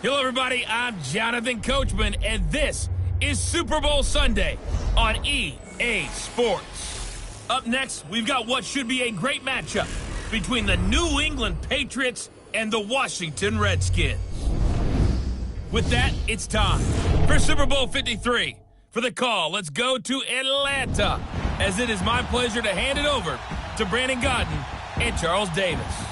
Hello, everybody. I'm Jonathan Coachman, and this is Super Bowl Sunday on EA Sports. Up next, we've got what should be a great matchup between the New England Patriots and the Washington Redskins. With that, it's time for Super Bowl 53. For the call, let's go to Atlanta, as it is my pleasure to hand it over to Brandon Godden and Charles Davis.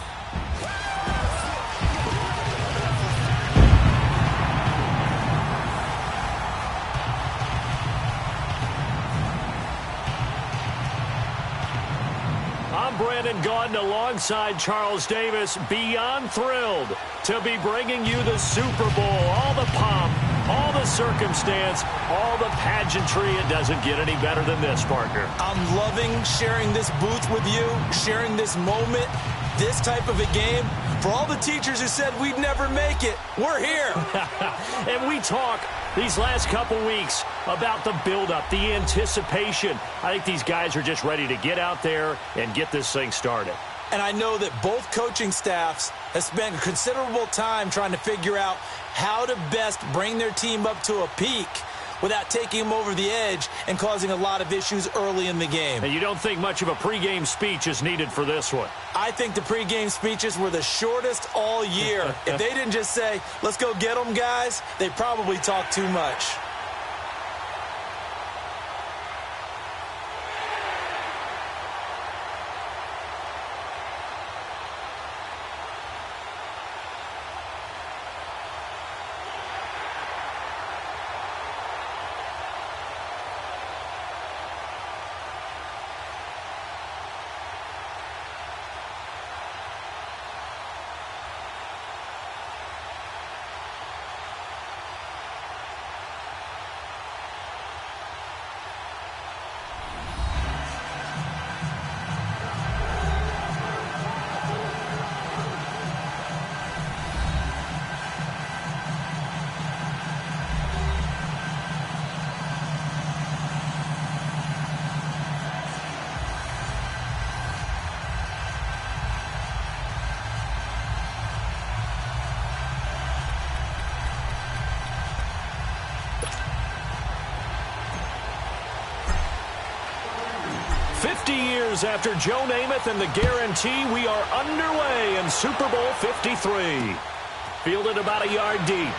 Brandon Gaudin alongside Charles Davis, beyond thrilled to be bringing you the Super Bowl. All the pomp, all the circumstance, all the pageantry. It doesn't get any better than this, partner. I'm loving sharing this booth with you, sharing this moment, this type of a game. For all the teachers who said we'd never make it, we're here. And we talk these last couple weeks about the buildup, the anticipation. I think these guys are just ready to get out there and get this thing started. And I know that both coaching staffs have spent considerable time trying to figure out how to best bring their team up to a peak without taking them over the edge and causing a lot of issues early in the game. And you don't think much of a pregame speech is needed for this one? I think the pregame speeches were the shortest all year. If they didn't just say, let's go get them, guys, they probably talked too much. After Joe Namath and the guarantee, we are underway in Super Bowl 53. Fielded about a yard deep.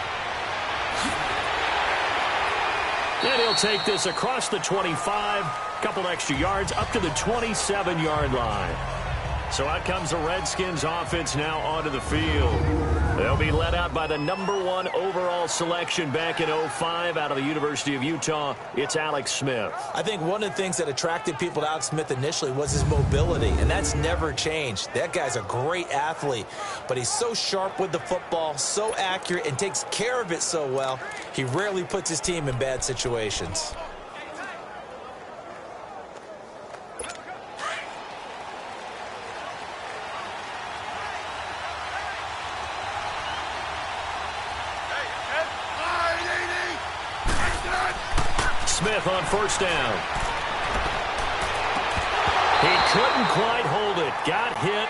And he'll take this across the 25, couple extra yards, up to the 27-yard line. So out comes the Redskins offense now onto the field. They'll be led out by the #1 overall selection back in 2005 out of the University of Utah. It's Alex Smith. I think one of the things that attracted people to Alex Smith initially was his mobility, and that's never changed. That guy's a great athlete, but he's so sharp with the football, so accurate, and takes care of it so well, he rarely puts his team in bad situations. Smith on first down. He couldn't quite hold it. Got hit.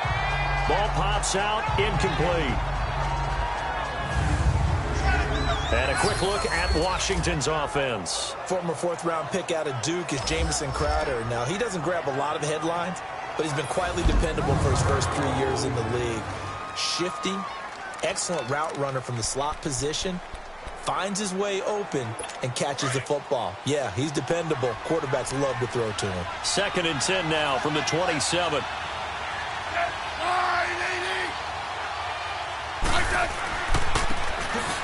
Ball pops out. Incomplete. And a quick look at Washington's offense. Former fourth-round pick out of Duke is Jamison Crowder. Now, he doesn't grab a lot of headlines, but he's been quietly dependable for his first 3 years in the league. Shifty, excellent route runner from the slot position, finds his way open and catches the football. Yeah, he's dependable. Quarterbacks love to throw to him. 2nd and 10 now from the 27.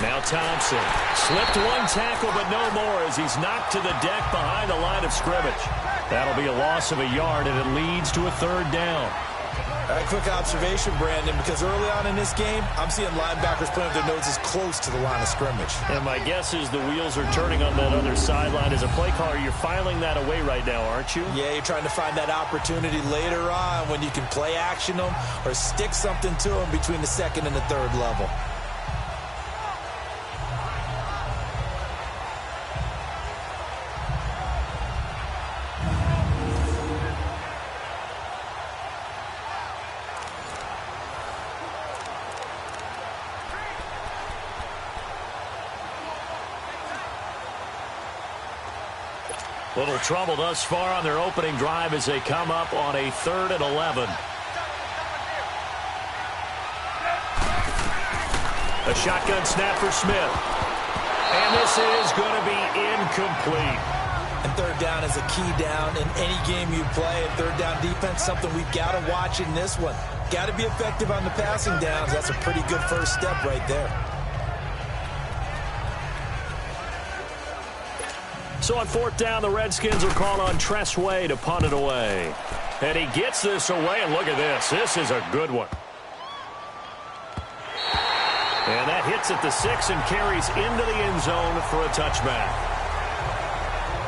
Now Thompson slipped one tackle, but no more as he's knocked to the deck behind the line of scrimmage. That'll be a loss of a yard, and it leads to a 3rd down. All right, quick observation, Brandon, because early on in this game, I'm seeing linebackers putting their noses close to the line of scrimmage. And my guess is the wheels are turning on that other sideline. As a play caller, you're filing that away right now, aren't you? Yeah, you're trying to find that opportunity later on when you can play action them or stick something to them between the 2nd and the 3rd level. Little trouble thus far on their opening drive as they come up on a 3rd and 11. A shotgun snap for Smith. And this is going to be incomplete. And 3rd down is a key down in any game you play. And 3rd down defense, something we've got to watch in this one. Got to be effective on the passing downs. That's a pretty good first step right there. So on 4th down, the Redskins will call on Tressway to punt it away. And he gets this away, and look at this. This is a good one. And that hits at the 6 and carries into the end zone for a touchback.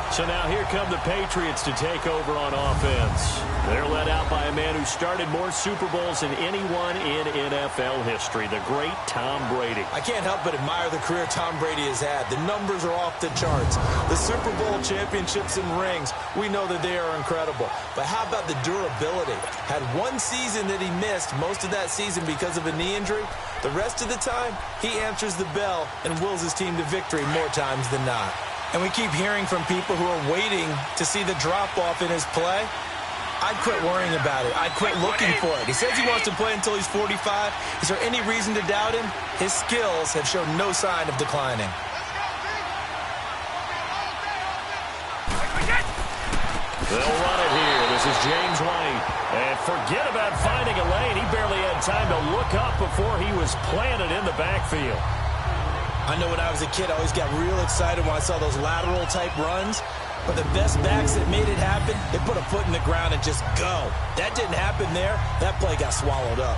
So now here come the Patriots to take over on offense. They're led out by a man who started more Super Bowls than anyone in NFL history, the great Tom Brady. I can't help but admire the career Tom Brady has had. The numbers are off the charts. The Super Bowl championships and rings, we know that they are incredible. But how about the durability? Had one season that he missed, most of that season because of a knee injury. The rest of the time, he answers the bell and wills his team to victory more times than not. And we keep hearing from people who are waiting to see the drop-off in his play. I'd quit worrying about it. I'd quit looking for it. He says he wants to play until he's 45. Is there any reason to doubt him? His skills have shown no sign of declining. They'll run it here. This is James White. And forget about finding a lane. He barely had time to look up before he was planted in the backfield. I know when I was a kid, I always got real excited when I saw those lateral-type runs. But the best backs that made it happen, they put a foot in the ground and just go. That didn't happen there. That play got swallowed up.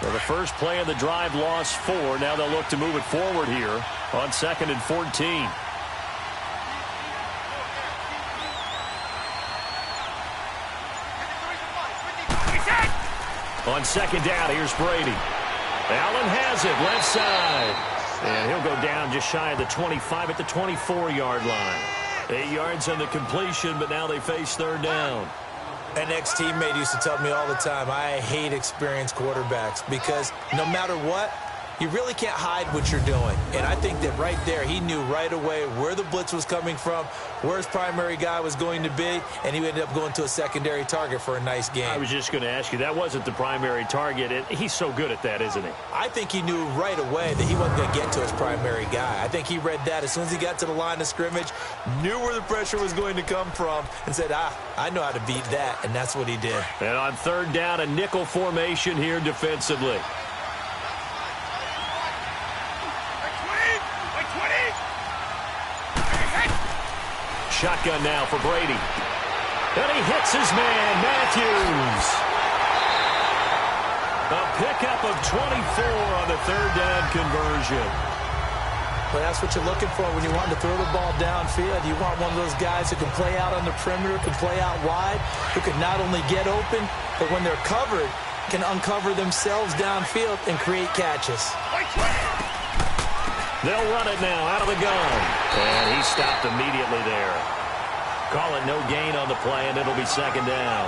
Well, the first play of the drive lost 4. Now they'll look to move it forward here on 2nd and 14. On 2nd down, here's Brady. Allen has it, left side. And he'll go down just shy of the 25 at the 24-yard line. 8 yards on the completion, but now they face 3rd down. An ex-teammate used to tell me all the time, I hate experienced quarterbacks because no matter what, you really can't hide what you're doing. And I think that right there, he knew right away where the blitz was coming from, where his primary guy was going to be, and he ended up going to a secondary target for a nice game. I was just going to ask you, that wasn't the primary target. He's so good at that, isn't he? I think he knew right away that he wasn't going to get to his primary guy. I think he read that as soon as he got to the line of scrimmage, knew where the pressure was going to come from, and said, I know how to beat that, and that's what he did. And on 3rd down, a nickel formation here defensively. Shotgun now for Brady. And he hits his man, Matthews. A pickup of 24 on the 3rd down conversion. But that's what you're looking for when you want to throw the ball downfield. You want one of those guys who can play out on the perimeter, can play out wide, who can not only get open, but when they're covered, can uncover themselves downfield and create catches. They'll run it now out of the gun. And he stopped immediately there. Call it no gain on the play, and it'll be 2nd down.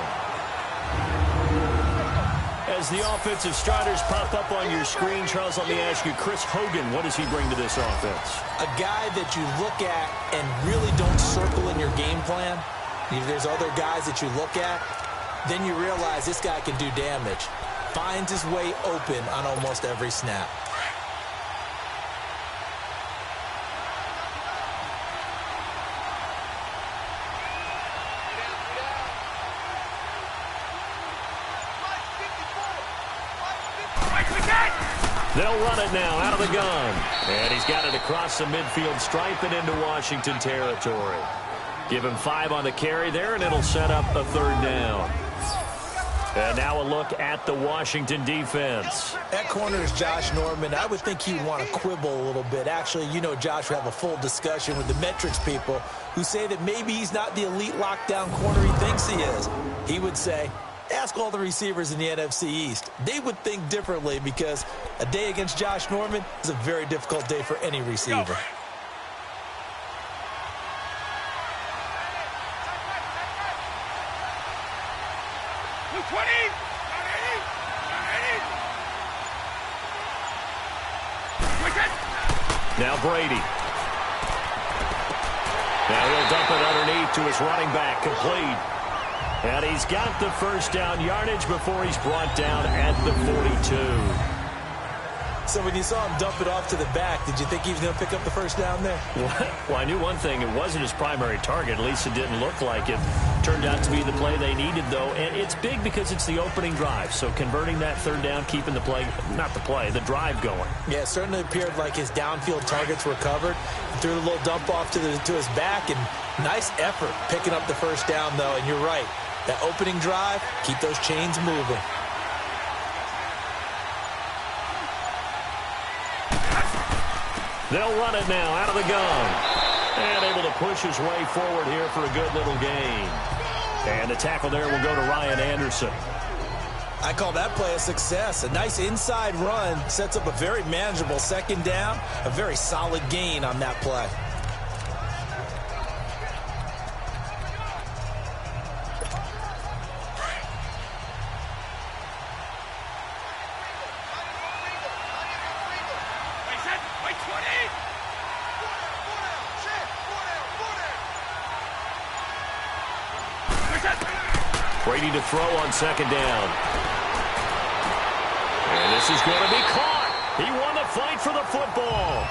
As the offensive starters pop up on your screen, Charles, let me ask you, Chris Hogan, what does he bring to this offense? A guy that you look at and really don't circle in your game plan. There's other guys that you look at, then you realize this guy can do damage. Finds his way open on almost every snap. They'll run it now out of the gun. And he's got it across the midfield stripe and into Washington territory. Give him 5 on the carry there, and it'll set up a 3rd down. And now a look at the Washington defense. At corner is Josh Norman. I would think he'd want to quibble a little bit. Actually, you know, Josh will have a full discussion with the metrics people who say that maybe he's not the elite lockdown corner he thinks he is. He would say, ask all the receivers in the NFC East. They would think differently because a day against Josh Norman is a very difficult day for any receiver. Now Brady. Now he'll dump it underneath to his running back, complete. And he's got the first down yardage before he's brought down at the 42. So when you saw him dump it off to the back, did you think he was going to pick up the first down there? Well, I knew one thing. It wasn't his primary target. At least it didn't look like it. Turned out to be the play they needed, though. And it's big because it's the opening drive. So converting that third down, keeping the play, not the play, the drive going. Yeah, it certainly appeared like his downfield targets were covered. He threw a little dump off to his back, and nice effort picking up the first down, though. And you're right. That opening drive, keep those chains moving. They'll run it now out of the gun. And able to push his way forward here for a good little gain. And the tackle there will go to Ryan Anderson. I call that play a success. A nice inside run sets up a very manageable second down. A very solid gain on that play. Brady to throw on second down. And this is going to be caught. He won the fight for the football.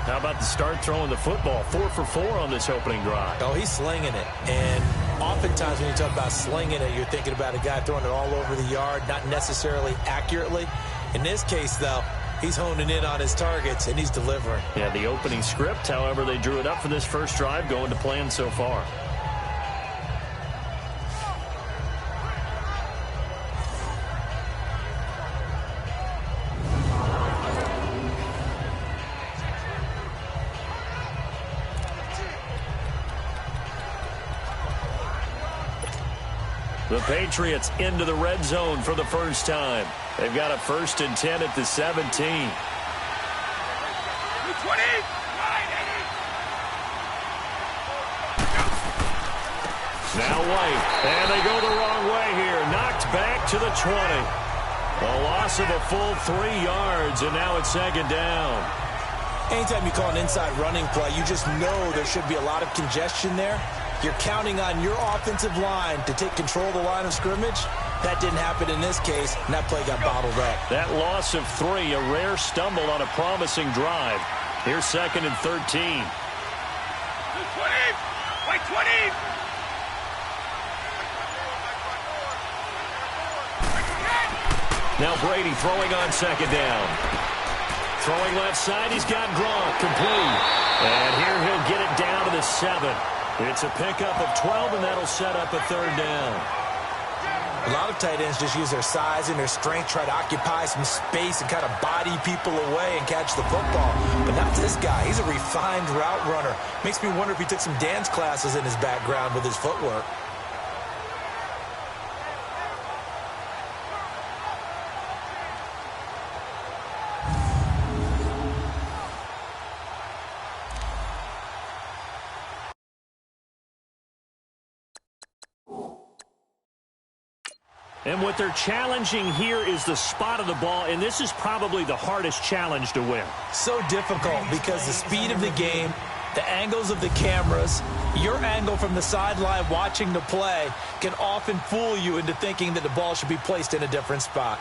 How about the start throwing the football? 4 for 4 on this opening drive. Oh, he's slinging it. And oftentimes when you talk about slinging it, you're thinking about a guy throwing it all over the yard, not necessarily accurately. In this case, though, he's honing in on his targets, and he's delivering. Yeah, the opening script, however, they drew it up for this first drive, going to plan so far. The Patriots into the red zone for the first time. They've got a 1st and 10 at the 17. Now White, and they go the wrong way here. Knocked back to the 20. A loss of a full 3 yards, and now it's second down. Anytime you call an inside running play, you just know there should be a lot of congestion there. You're counting on your offensive line to take control of the line of scrimmage. That didn't happen in this case, and that play got bottled up. That loss of 3, a rare stumble on a promising drive. Here's 2nd and 13. 20! Now Brady throwing on second down. Throwing left side, he's got Gronk, complete. And here he'll get it down to the 7. It's a pickup of 12, and that'll set up a third down. A lot of tight ends just use their size and their strength, try to occupy some space and kind of body people away and catch the football. But not this guy. He's a refined route runner. Makes me wonder if he took some dance classes in his background with his footwork. And what they're challenging here is the spot of the ball, and this is probably the hardest challenge to win. So difficult because the speed of the game, the angles of the cameras, your angle from the sideline watching the play can often fool you into thinking that the ball should be placed in a different spot.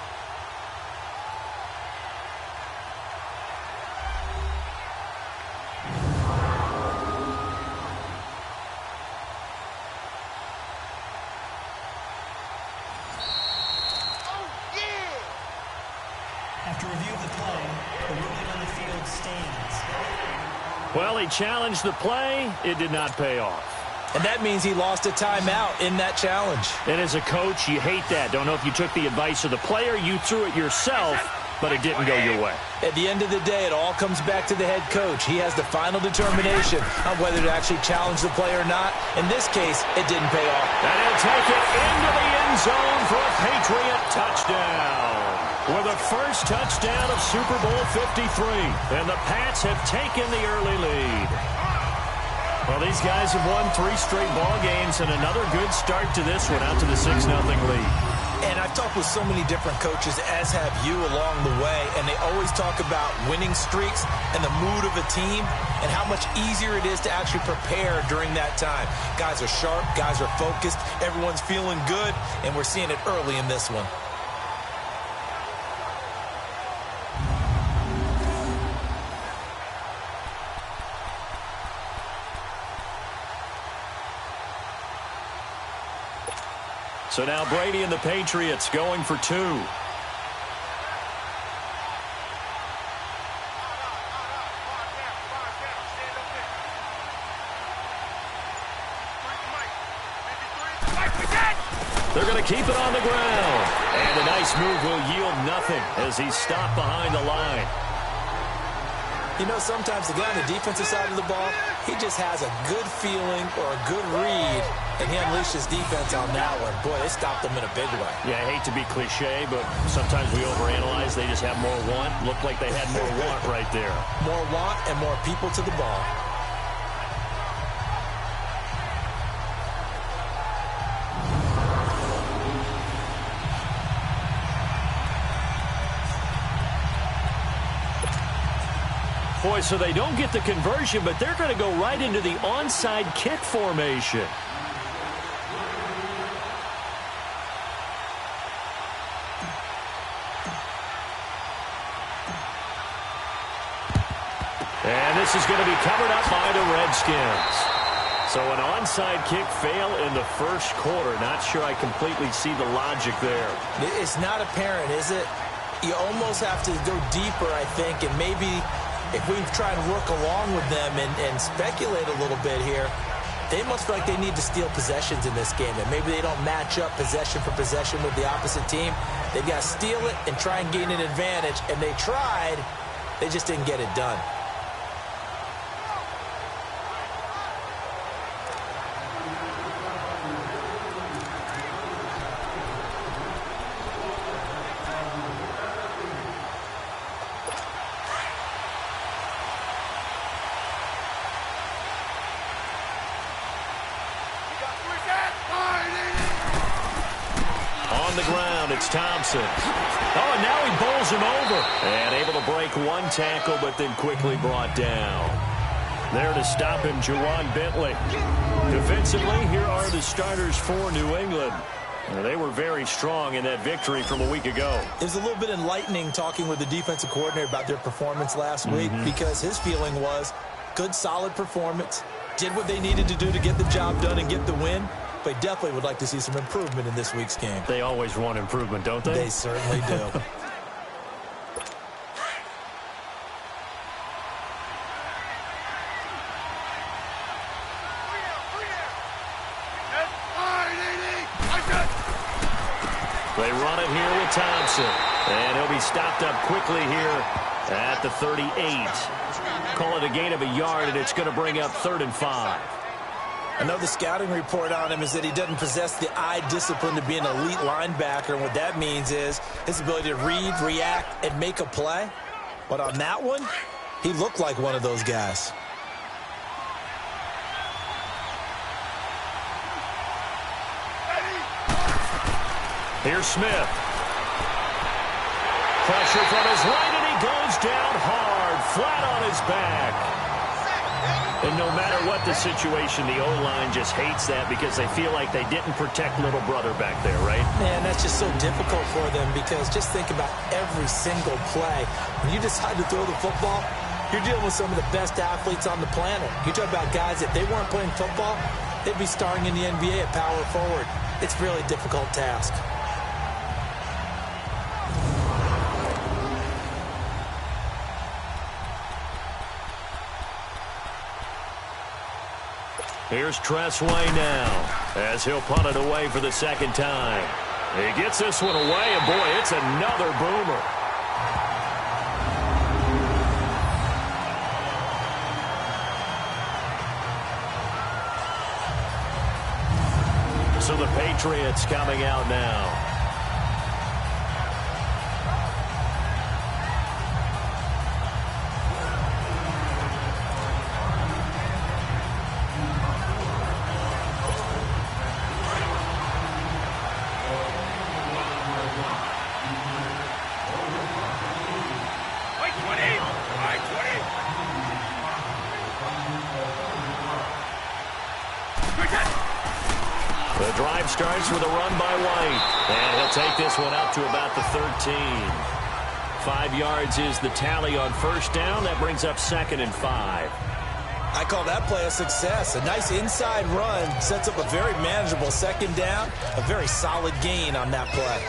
After review of the play, the ruling on the field stands. Well, he challenged the play. It did not pay off. And that means he lost a timeout in that challenge. And as a coach, you hate that. Don't know if you took the advice of the player, you threw it yourself, but it didn't go your way. At the end of the day, it all comes back to the head coach. He has the final determination on whether to actually challenge the play or not. In this case, it didn't pay off. And he'll take it into the end zone for a Patriot touchdown. With a first touchdown of Super Bowl 53. And the Pats have taken the early lead. Well, these guys have won 3 straight ball games and another good start to this one out to the 6-0 lead. And I've talked with so many different coaches, as have you along the way, and they always talk about winning streaks and the mood of a team and how much easier it is to actually prepare during that time. Guys are sharp, guys are focused, everyone's feeling good, and we're seeing it early in this one. So now Brady and the Patriots going for 2. They're going to keep it on the ground. And a nice move will yield nothing as he's stopped behind the line. You know, sometimes the guy on the defensive side of the ball, he just has a good feeling or a good read, and he unleashed his defense on that one. Boy, they stopped them in a big way. Yeah, I hate to be cliche, but sometimes we overanalyze. They just have more want. Looked like they had more want right there. More want and more people to the ball. Boy, so they don't get the conversion, but they're going to go right into the onside kick formation. And this is going to be covered up by the Redskins. So an onside kick fail in the first quarter. Not sure I completely see the logic there. It's not apparent, is it? You almost have to go deeper, I think, and maybe if we try and work along with them and speculate a little bit here, they must feel like they need to steal possessions in this game, and maybe they don't match up possession for possession with the opposite team. They've got to steal it and try and gain an advantage, and they tried. They just didn't get it done. The ground, it's Thompson. Oh, and now he bowls him over. And able to break one tackle, but then quickly brought down. There to stop him, Juwan Bentley. Defensively, here are the starters for New England. They were very strong in that victory from a week ago. It was a little bit enlightening talking with the defensive coordinator about their performance last week, because his feeling was good, solid performance, did what they needed to do to get the job done and get the win. But definitely would like to see some improvement in this week's game. They always want improvement, don't they? They certainly do. They run it here with Thompson. And he'll be stopped up quickly here at the 38. Call it a gain of a yard, and it's going to bring up 3rd and 5. Another scouting report on him is that he doesn't possess the eye discipline to be an elite linebacker. And what that means is his ability to read, react, and make a play. But on that one, he looked like one of those guys. Here's Smith. Pressure from his right, and he goes down hard, flat on his back. And no matter what the situation, the O-line just hates that because they feel like they didn't protect little brother back there, right? Man, that's just so difficult for them, because just think about every single play. When you decide to throw the football, you're dealing with some of the best athletes on the planet. You talk about guys, if they weren't playing football, they'd be starring in the NBA at power forward. It's a really difficult task. Here's Tressway now as he'll punt it away for the second time. He gets this one away, and boy, it's another boomer. So the Patriots coming out now. drive starts with a run by White. And he'll take this one up to about the 13. 5 yards is the tally on first down. That brings up 2nd and 5. I call that play a success. A nice inside run sets up a very manageable 2nd down. A very solid gain on that play.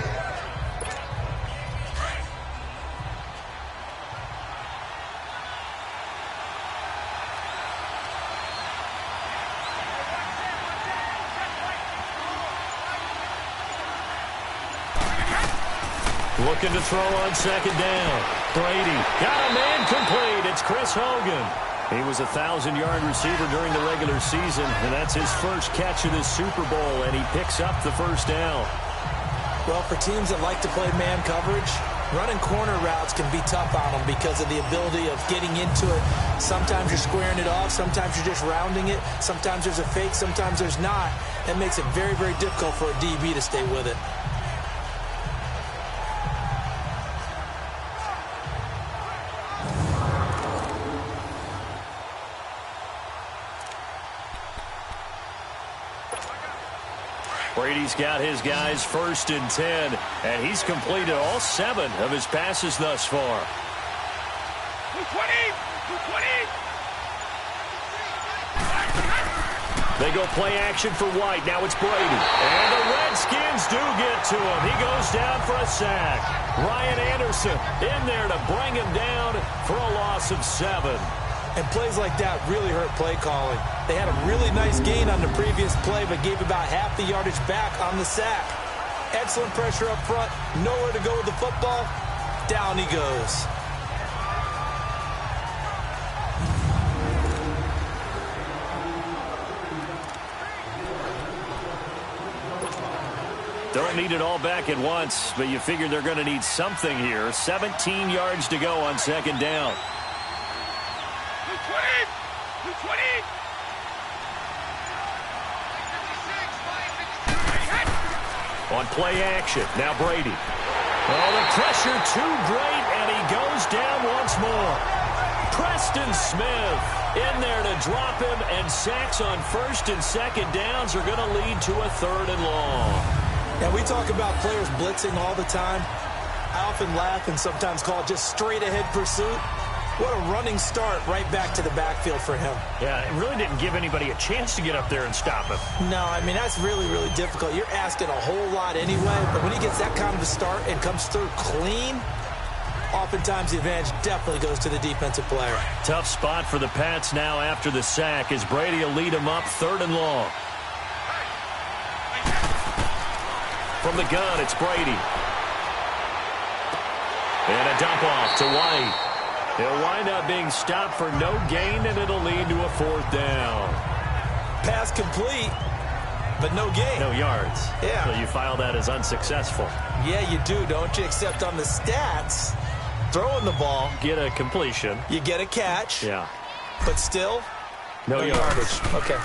Looking to throw on 2nd down. Brady got a man complete. It's Chris Hogan. He was a 1,000-yard receiver during the regular season, and that's his first catch of this Super Bowl, and he picks up the first down. Well, for teams that like to play man coverage, running corner routes can be tough on them because of the ability of getting into it. Sometimes you're squaring it off. Sometimes you're just rounding it. Sometimes there's a fake. Sometimes there's not. That makes it very, very difficult for a DB to stay with it. Brady's got his guys 1st and 10, and he's completed all 7 of his passes thus far. 220. They go play action for White. Now it's Brady. And the Redskins do get to him. He goes down for a sack. Ryan Anderson in there to bring him down for a loss of 7. And plays like that really hurt play calling. They had a really nice gain on the previous play, but gave about half the yardage back on the sack. Excellent pressure up front. Nowhere to go with the football. Down he goes. Don't need it all back at once, but you figure they're going to need something here. 17 yards to go on 2nd down. On play action, now Brady. Oh, the pressure too great, and he goes down once more. Preston Smith in there to drop him, and sacks on 1st and 2nd downs are going to lead to a 3rd and long. Now, we talk about players blitzing all the time. I often laugh and sometimes call it just straight-ahead pursuit. What a running start right back to the backfield for him. Yeah, it really didn't give anybody a chance to get up there and stop him. No, I mean, that's really, really difficult. You're asking a whole lot anyway, but when he gets that kind of a start and comes through clean, oftentimes the advantage definitely goes to the defensive player. Tough spot for the Pats now after the sack as Brady will lead him up 3rd and long. From the gun, it's Brady. And a dump off to White. He'll wind up being stopped for no gain, and it'll lead to a 4th down. Pass complete, but no gain. No yards. Yeah. So you file that as unsuccessful. Yeah, you do, don't you? Except on the stats, throwing the ball. Get a completion. You get a catch. Yeah. But still, no yardage. Okay.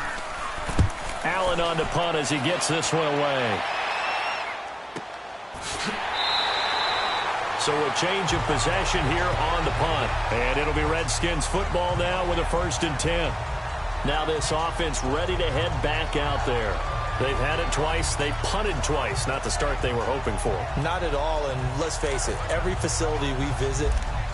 Allen on the punt as he gets this one away. So a change of possession here on the punt. And it'll be Redskins football now with a 1st and 10. Now this offense ready to head back out there. They've had it twice. They punted twice. Not the start they were hoping for. Not at all. And let's face it, every facility we visit,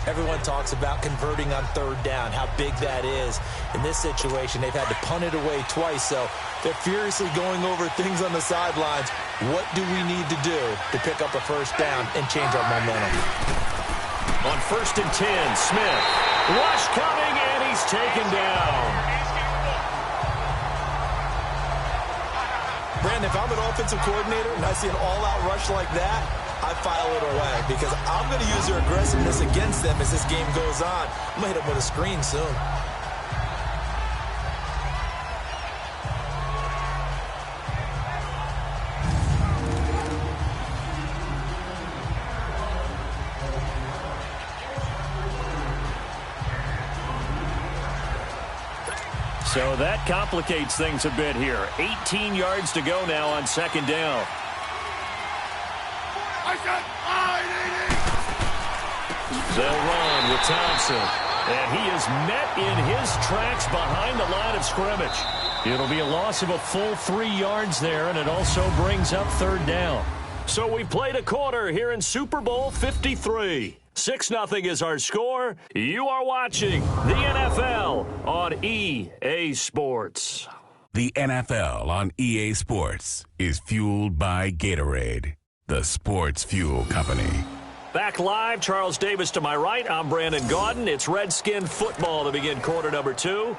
everyone talks about converting on 3rd down, how big that is. In this situation, they've had to punt it away twice. So they're furiously going over things on the sidelines. What do we need to do to pick up a 1st down and change our momentum? On 1st and 10, Smith. Rush coming, and he's taken down. Brandon, if I'm an offensive coordinator and I see an all-out rush like that, I file it away because I'm going to use their aggressiveness against them as this game goes on. I'm going to hit them with a screen soon. So that complicates things a bit here. 18 yards to go now on 2nd down. They'll run with Thompson. And he is met in his tracks behind the line of scrimmage. It'll be a loss of a full 3 yards there, and it also brings up third down. So we played a quarter here in Super Bowl 53. 6-0 is our score. You are watching the NFL on EA Sports. The NFL on EA Sports is fueled by Gatorade, the sports fuel company. Back live, Charles Davis to my right. I'm Brandon Gaudin. It's Redskin football to begin quarter number 2.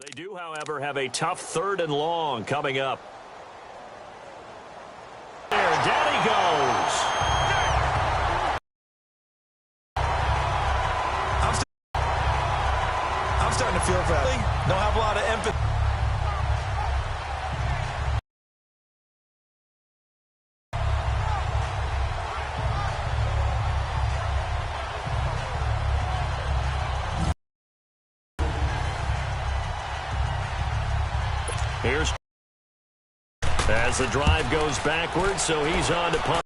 They do, however, have a tough 3rd and long coming up. There, down he goes. I'm starting to feel for him. Don't have a lot of empathy. Here's as the drive goes backwards, so he's on to punt.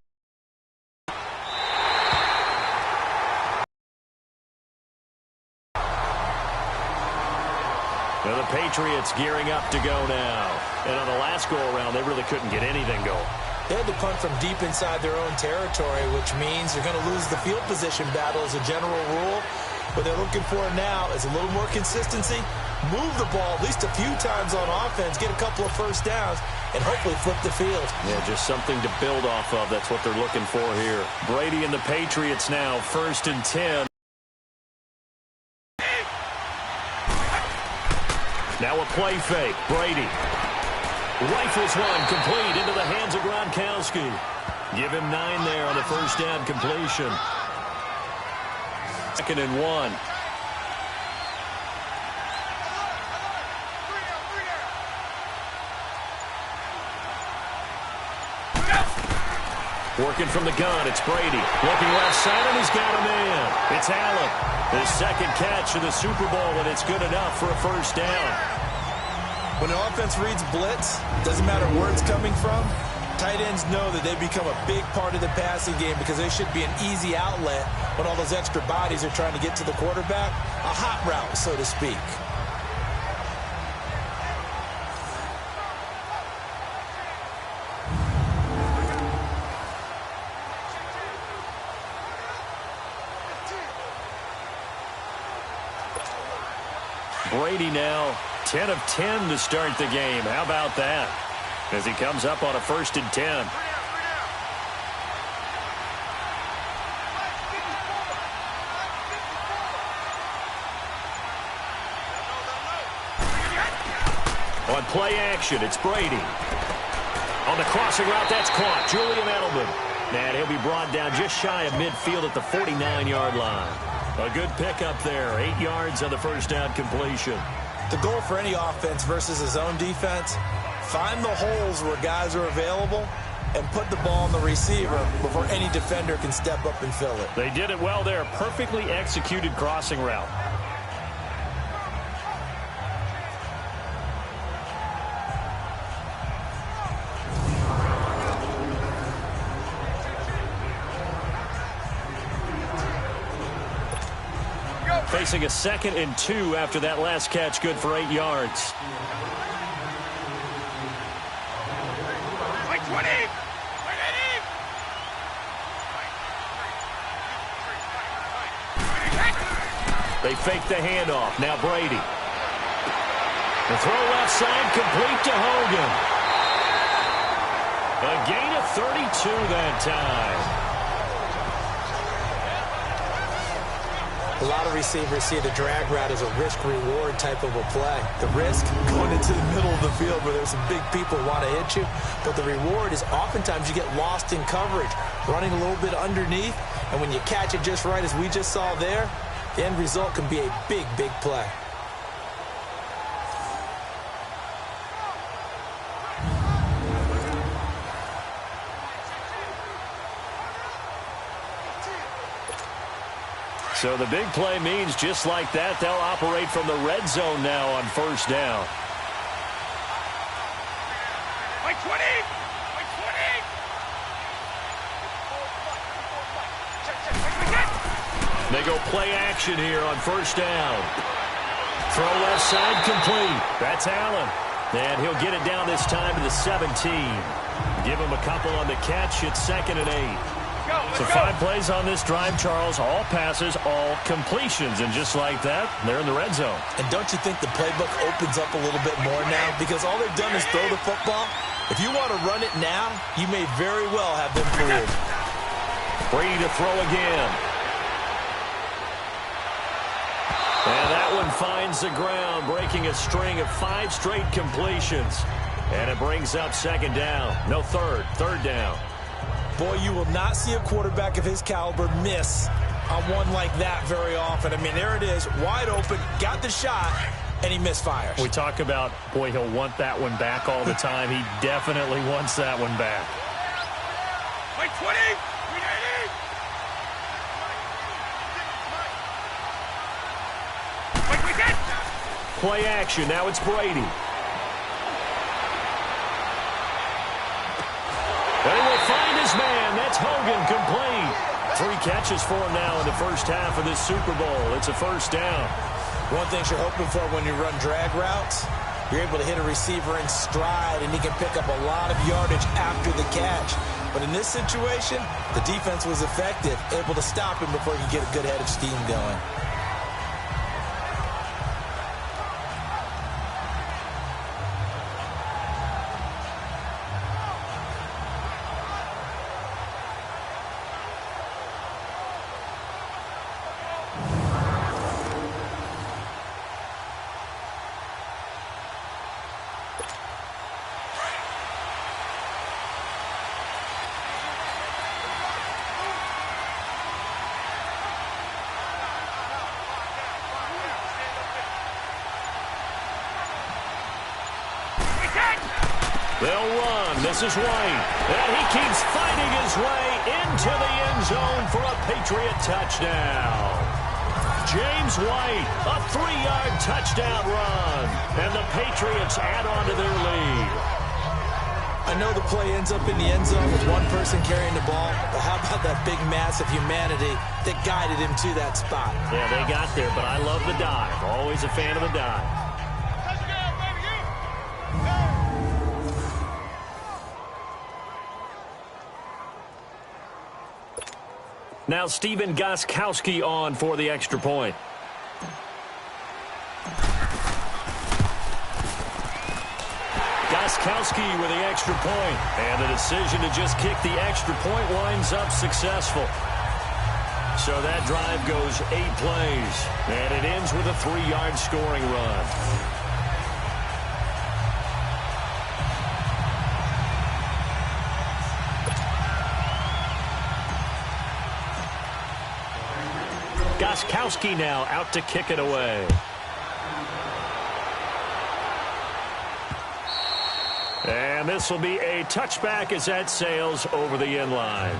Now the Patriots gearing up to go now. And on the last go-around, they really couldn't get anything going. They had to punt from deep inside their own territory, which means they're going to lose the field position battle as a general rule. What they're looking for now is a little more consistency, move the ball at least a few times on offense, get a couple of first downs, and hopefully flip the field. Yeah, just something to build off of. That's what they're looking for here. Brady and the Patriots now, 1st and 10. Now a play fake. Brady rifles one complete into the hands of Gronkowski. Give him 9 there on the first down completion. 2nd and 1. Working from the gun, it's Brady. Looking left side, and he's got a man. It's Allen. His 2nd catch of the Super Bowl, and it's good enough for a first down. When the offense reads blitz, doesn't matter where it's coming from, tight ends know that they become a big part of the passing game because they should be an easy outlet when all those extra bodies are trying to get to the quarterback. A hot route, so to speak. Brady now 10 of 10 to start the game. How about that? As he comes up on a 1st and 10. On play action, it's Brady. On the crossing route, that's caught. Julian Edelman. And he'll be brought down just shy of midfield at the 49-yard line. A good pickup there. 8 yards on the first down completion. The goal for any offense versus his own defense, find the holes where guys are available and put the ball on the receiver before any defender can step up and fill it. They did it well there. Perfectly executed crossing route. Facing a 2nd and 2 after that last catch, good for 8 yards. They fake the handoff. Now Brady. The throw left side, complete to Hogan. A gain of 32 that time. A lot of receivers see the drag route as a risk-reward type of a play. The risk, going into the middle of the field where there's some big people want to hit you. But the reward is oftentimes you get lost in coverage, running a little bit underneath. And when you catch it just right, as we just saw there, the end result can be a big, big play. So the big play means just like that, they'll operate from the red zone now on first down. They go play action here on first down. Throw left side complete. That's Allen. And he'll get it down this time to the 17. Give him a couple on the catch. It's 2nd and 8. So 5 plays on this drive, Charles. All passes, all completions. And just like that, they're in the red zone. And don't you think the playbook opens up a little bit more now? Because all they've done is throw the football. If you want to run it now, you may very well have them fooled. Brady to throw again. And that That one finds the ground, breaking a string of 5 straight completions. And it brings up second down. No, third down. Boy, you will not see a quarterback of his caliber miss on one like that very often. I mean, there it is, wide open, got the shot, and he misfires. We talk about, boy, he'll want that one back all the time. He definitely wants that one back. Wait, 20! Play action. Now it's Brady. And he will find his man. That's Hogan, complete. 3 catches for him now in the first half of this Super Bowl. It's a first down. One thing you're hoping for when you run drag routes, you're able to hit a receiver in stride, and he can pick up a lot of yardage after the catch. But in this situation, the defense was effective, able to stop him before he could get a good head of steam going. They'll run. This is White. And he keeps fighting his way into the end zone for a Patriot touchdown. James White, a 3-yard touchdown run. And the Patriots add on to their lead. I know the play ends up in the end zone with one person carrying the ball, but how about that big mass of humanity that guided him to that spot? Yeah, they got there, but I love the dive. Always a fan of the dive. Now Stephen Gostkowski on for the extra point. Gostkowski with the extra point. And the decision to just kick the extra point winds up successful. So that drive goes 8 plays. And it ends with a 3-yard scoring run. Gostkowski now out to kick it away. And this will be a touchback as that sails over the end line.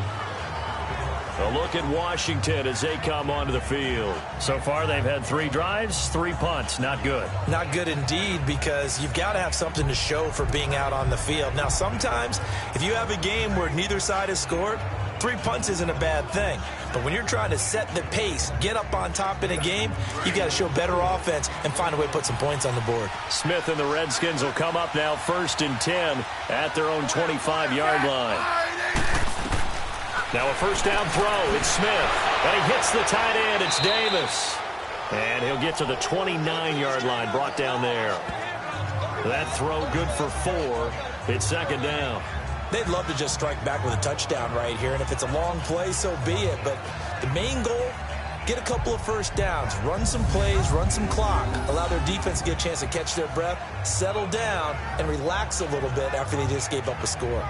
A look at Washington as they come onto the field. So far they've had 3 drives, 3 punts. Not good. Not good indeed, because you've got to have something to show for being out on the field. Now sometimes if you have a game where neither side has scored, 3 punts isn't a bad thing. But when you're trying to set the pace, get up on top in a game, you've got to show better offense and find a way to put some points on the board. Smith and the Redskins will come up now 1st and 10 at their own 25-yard line. Now a first down throw. It's Smith. And he hits the tight end. It's Davis. And he'll get to the 29-yard line, brought down there. That throw good for 4. It's 2nd down. They'd love to just strike back with a touchdown right here, and if it's a long play, so be it. But the main goal, get a couple of first downs, run some plays, run some clock, allow their defense to get a chance to catch their breath, settle down, and relax a little bit after they just gave up a score.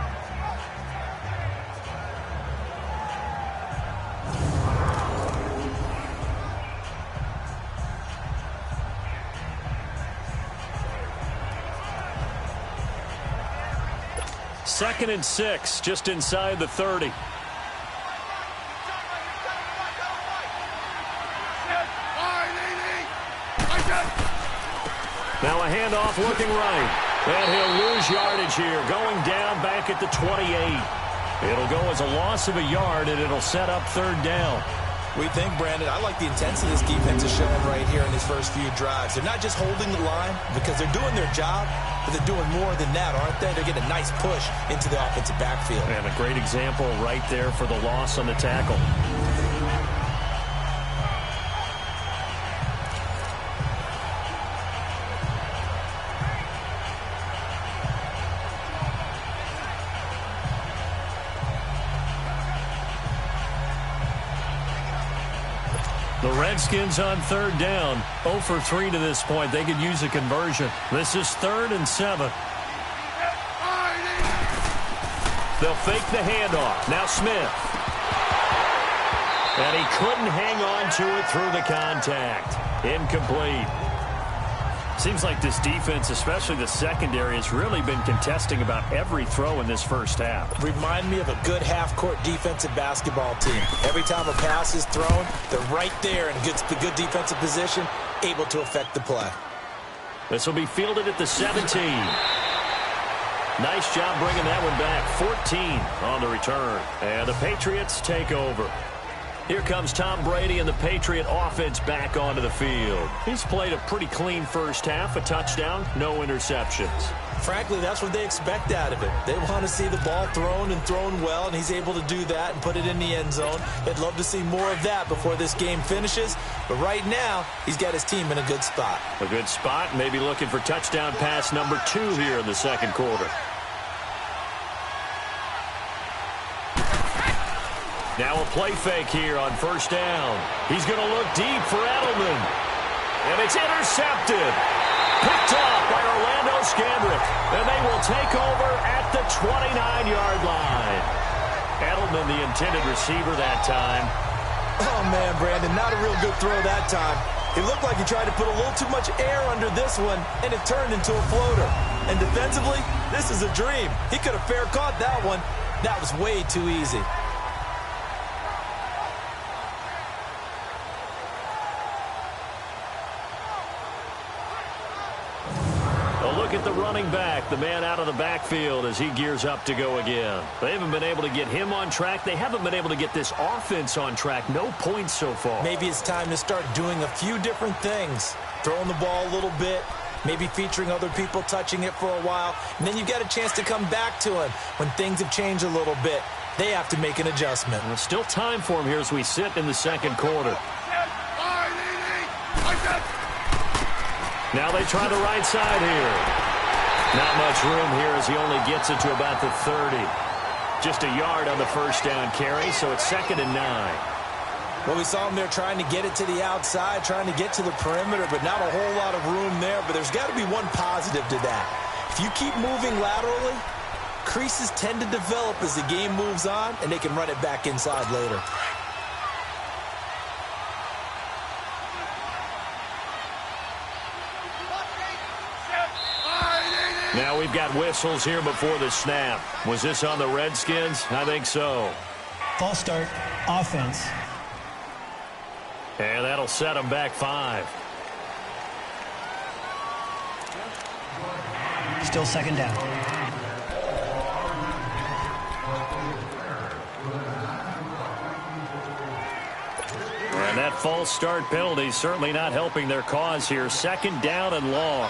Second and 6, just inside the 30. Now a handoff looking right. And he'll lose yardage here, going down back at the 28. It'll go as a loss of a yard, and it'll set up 3rd down. We think, Brandon, I like the intensity this defense is showing right here in these first few drives. They're not just holding the line because they're doing their job, but they're doing more than that, aren't they? They're getting a nice push into the offensive backfield. And a great example right there for the loss on the tackle. The Redskins on third down. 0 for 3 to this point. They could use a conversion. This is 3rd and 7. They'll fake the handoff. Now Smith. And he couldn't hang on to it through the contact. Incomplete. Seems like this defense, especially the secondary, has really been contesting about every throw in this first half. Remind me of a good half-court defensive basketball team. Every time a pass is thrown, they're right there in good defensive position, able to affect the play. This will be fielded at the 17. Nice job bringing that one back. 14 on the return. And the Patriots take over. Here comes Tom Brady and the Patriot offense back onto the field. He's played a pretty clean first half, a touchdown, no interceptions. Frankly, that's what they expect out of it. They want to see the ball thrown and thrown well, and he's able to do that and put it in the end zone. They'd love to see more of that before this game finishes, but right now, he's got his team in a good spot. A good spot, maybe looking for touchdown pass number 2 here in the second quarter. Now a play fake here on first down. He's going to look deep for Edelman. And it's intercepted. Picked off by Orlando Scandrick. And they will take over at the 29-yard line. Edelman, the intended receiver that time. Oh, man, Brandon, not a real good throw that time. It looked like he tried to put a little too much air under this one, and it turned into a floater. And defensively, this is a dream. He could have fair caught that one. That was way too easy. Look at the running back, the man out of the backfield as he gears up to go again. They haven't been able to get him on track. They haven't been able to get this offense on track. No points so far. Maybe it's time to start doing a few different things. Throwing the ball a little bit, maybe featuring other people touching it for a while, and then you've got a chance to come back to him when things have changed a little bit. They have to make an adjustment. There's still time for him here as we sit in the second quarter. Now they try the right side here. Not much room here as he only gets it to about the 30. Just a yard on the first down carry, so it's 2nd and 9. Well, we saw him there trying to get it to the outside, trying to get to the perimeter, but not a whole lot of room there. But there's got to be one positive to that. If you keep moving laterally, creases tend to develop as the game moves on, and they can run it back inside later. Now we've got whistles here before the snap. Was this on the Redskins? I think so. False start, offense. And that'll set them back 5. Still 2nd down. And that false start penalty certainly not helping their cause here. 2nd down and long.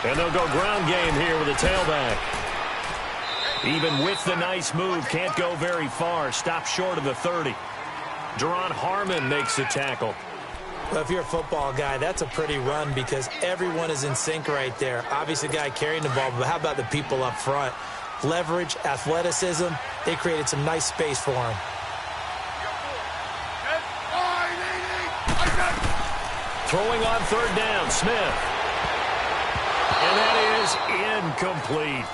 And they'll go ground game here with a tailback. Even with the nice move, can't go very far. Stop short of the 30. Deron Harmon makes the tackle. Well, if you're a football guy, that's a pretty run because everyone is in sync right there. Obviously, the guy carrying the ball, but how about the people up front? Leverage, athleticism, they created some nice space for him. Throwing on 3rd down, Smith. And that is incomplete.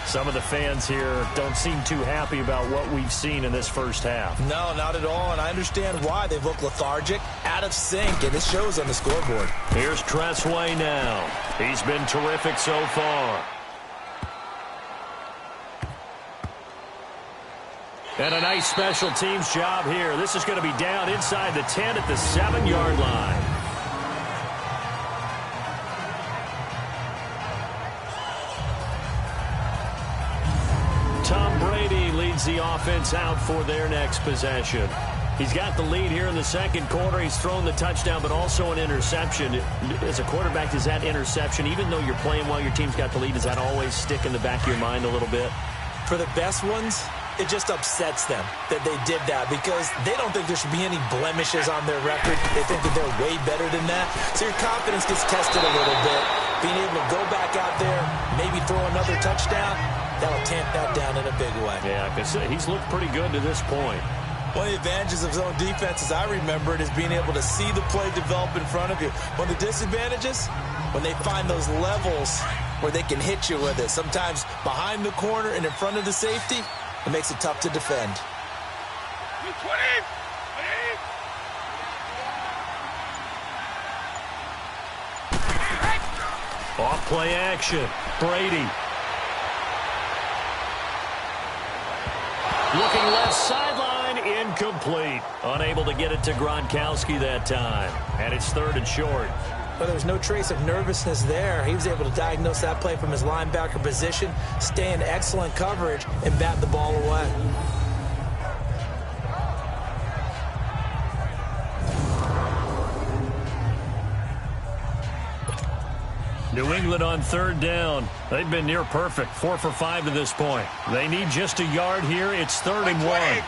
Some of the fans here don't seem too happy about what we've seen in this first half. No, not at all, and I understand why. They've looked lethargic, out of sync, and it shows on the scoreboard. Here's Tressway now. He's been terrific so far. And a nice special teams job here. This is going to be down inside the 10 at the 7-yard line. Tom Brady leads the offense out for their next possession. He's got the lead here in the second quarter. He's thrown the touchdown, but also an interception. As a quarterback, does that interception, even though you're playing while your team's got the lead, does that always stick in the back of your mind a little bit? For the best ones, it just upsets them that they did that because they don't think there should be any blemishes on their record. They think that they're way better than that. So your confidence gets tested a little bit. Being able to go back out there, maybe throw another touchdown, that'll tamp that down in a big way. Yeah, because he's looked pretty good to this point. One of the advantages of zone defense, as I remember it, is being able to see the play develop in front of you. One of the disadvantages, when they find those levels where they can hit you with it, sometimes behind the corner and in front of the safety, it makes it tough to defend. Off play action. Brady. Looking left sideline, incomplete. Unable to get it to Gronkowski that time. And it's 3rd and short. But there was no trace of nervousness there. He was able to diagnose that play from his linebacker position, stay in excellent coverage, and bat the ball away. New England on 3rd down. They've been near perfect, 4 for 5 to this point. They need just a yard here. It's 3rd and 1.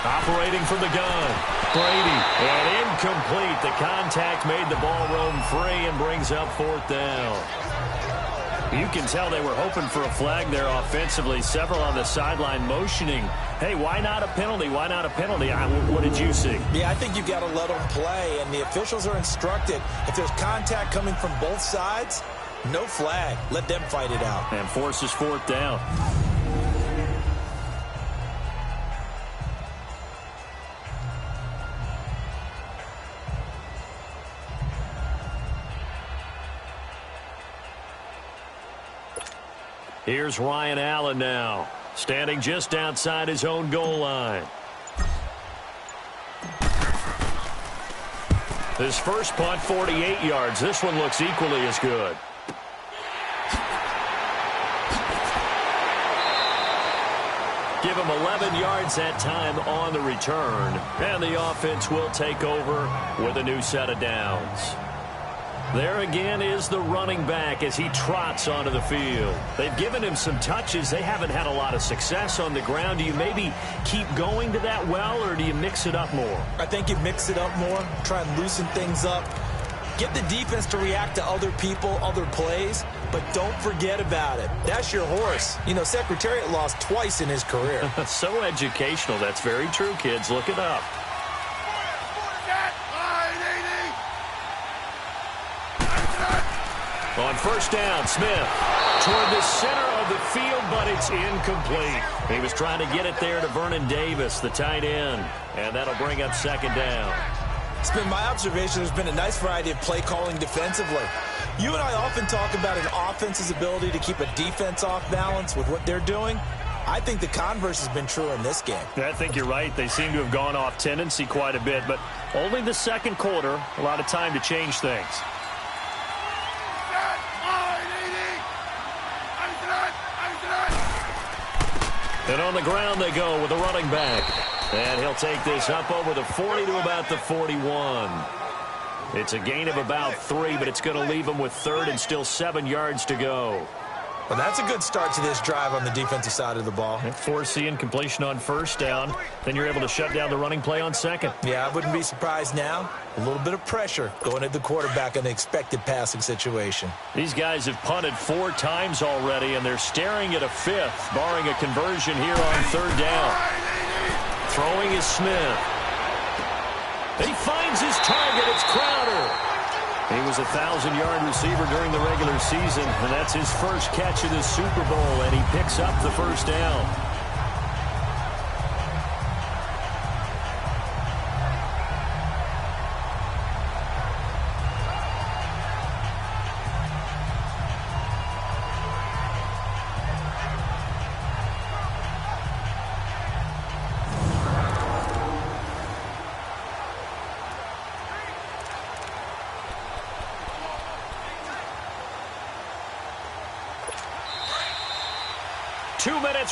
Operating from the gun. Brady. And incomplete. The contact made the ball roam free and brings up 4th down. You can tell they were hoping for a flag there offensively. Several on the sideline motioning. Hey, why not a penalty? Why not a penalty? What did you see? Yeah, I think you've got to let them play, and the officials are instructed. If there's contact coming from both sides, no flag. Let them fight it out. And forces 4th down. Here's Ryan Allen now, standing just outside his own goal line. His first punt, 48 yards. This one looks equally as good. Give him 11 yards that time on the return. And the offense will take over with a new set of downs. There again is the running back as he trots onto the field. They've given him some touches. They haven't had a lot of success on the ground. Do you maybe keep going to that well, or do you mix it up more? I think you mix it up more, try and loosen things up. Get the defense to react to other people, other plays, but don't forget about it. That's your horse. You know, Secretariat lost twice in his career. So educational. That's very true, kids. Look it up. On 1st down, Smith toward the center of the field, but it's incomplete. He was trying to get it there to Vernon Davis, the tight end, and that'll bring up 2nd down. It's been my observation there's been a nice variety of play calling defensively. You and I often talk about an offense's ability to keep a defense off balance with what they're doing. I think the converse has been true in this game. I think you're right. They seem to have gone off tendency quite a bit, but only the 2nd quarter, a lot of time to change things. And on the ground they go with a running back. And he'll take this up over the 40 to about the 41. It's a gain of about 3, but it's going to leave him with 3rd and still 7 yards to go. Well, that's a good start to this drive on the defensive side of the ball. And forcing completion on 1st down. Then you're able to shut down the running play on 2nd. Yeah, I wouldn't be surprised now. A little bit of pressure going at the quarterback in the expected passing situation. These guys have punted 4 times already, and they're staring at a 5th, barring a conversion here on 3rd down. Throwing is Smith. He finds his target. It's Crowder. He was a 1,000-yard receiver during the regular season, and that's his first catch of the Super Bowl, and he picks up the 1st down.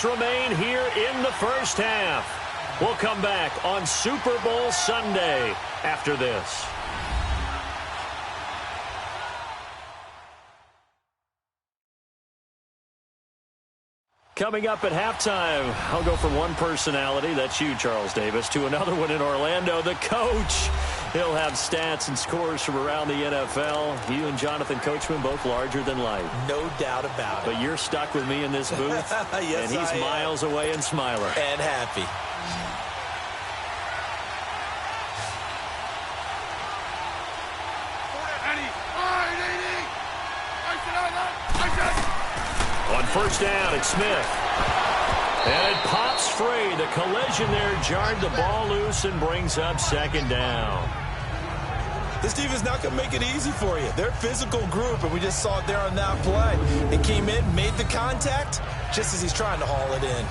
Remain here in the first half. We'll come back on Super Bowl Sunday after this. Coming up at halftime, I'll go from one personality, that's you, Charles Davis, to another one in Orlando, the coach. He'll have stats and scores from around the NFL. You and Jonathan Coachman, both larger than life. No doubt about it. But you're stuck with me in this booth, yes, and he's miles away and smiling. And happy. On first down, it's Smith. And it pops free. The collision there jarred the ball loose and brings up second down. This defense is not going to make it easy for you. They're a physical group, and we just saw it there on that play. It came in, made the contact, just as he's trying to haul it in.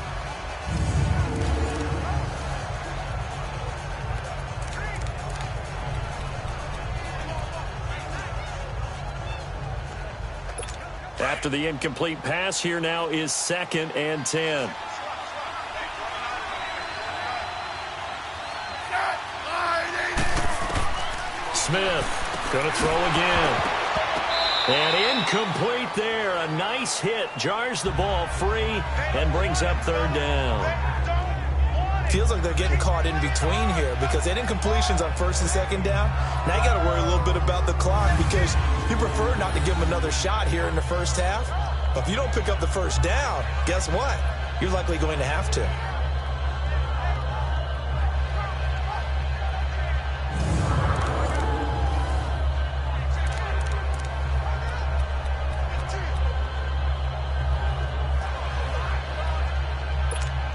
After the incomplete pass, here now is 2nd and 10. Smith going to throw again. And incomplete there. A nice hit. Jars the ball free and brings up 3rd down. Feels like they're getting caught in between here because they had incompletions on 1st and 2nd down. Now you got to worry a little bit about the clock because you prefer not to give them another shot here in the first half. But if you don't pick up the 1st down, guess what? You're likely going to have to.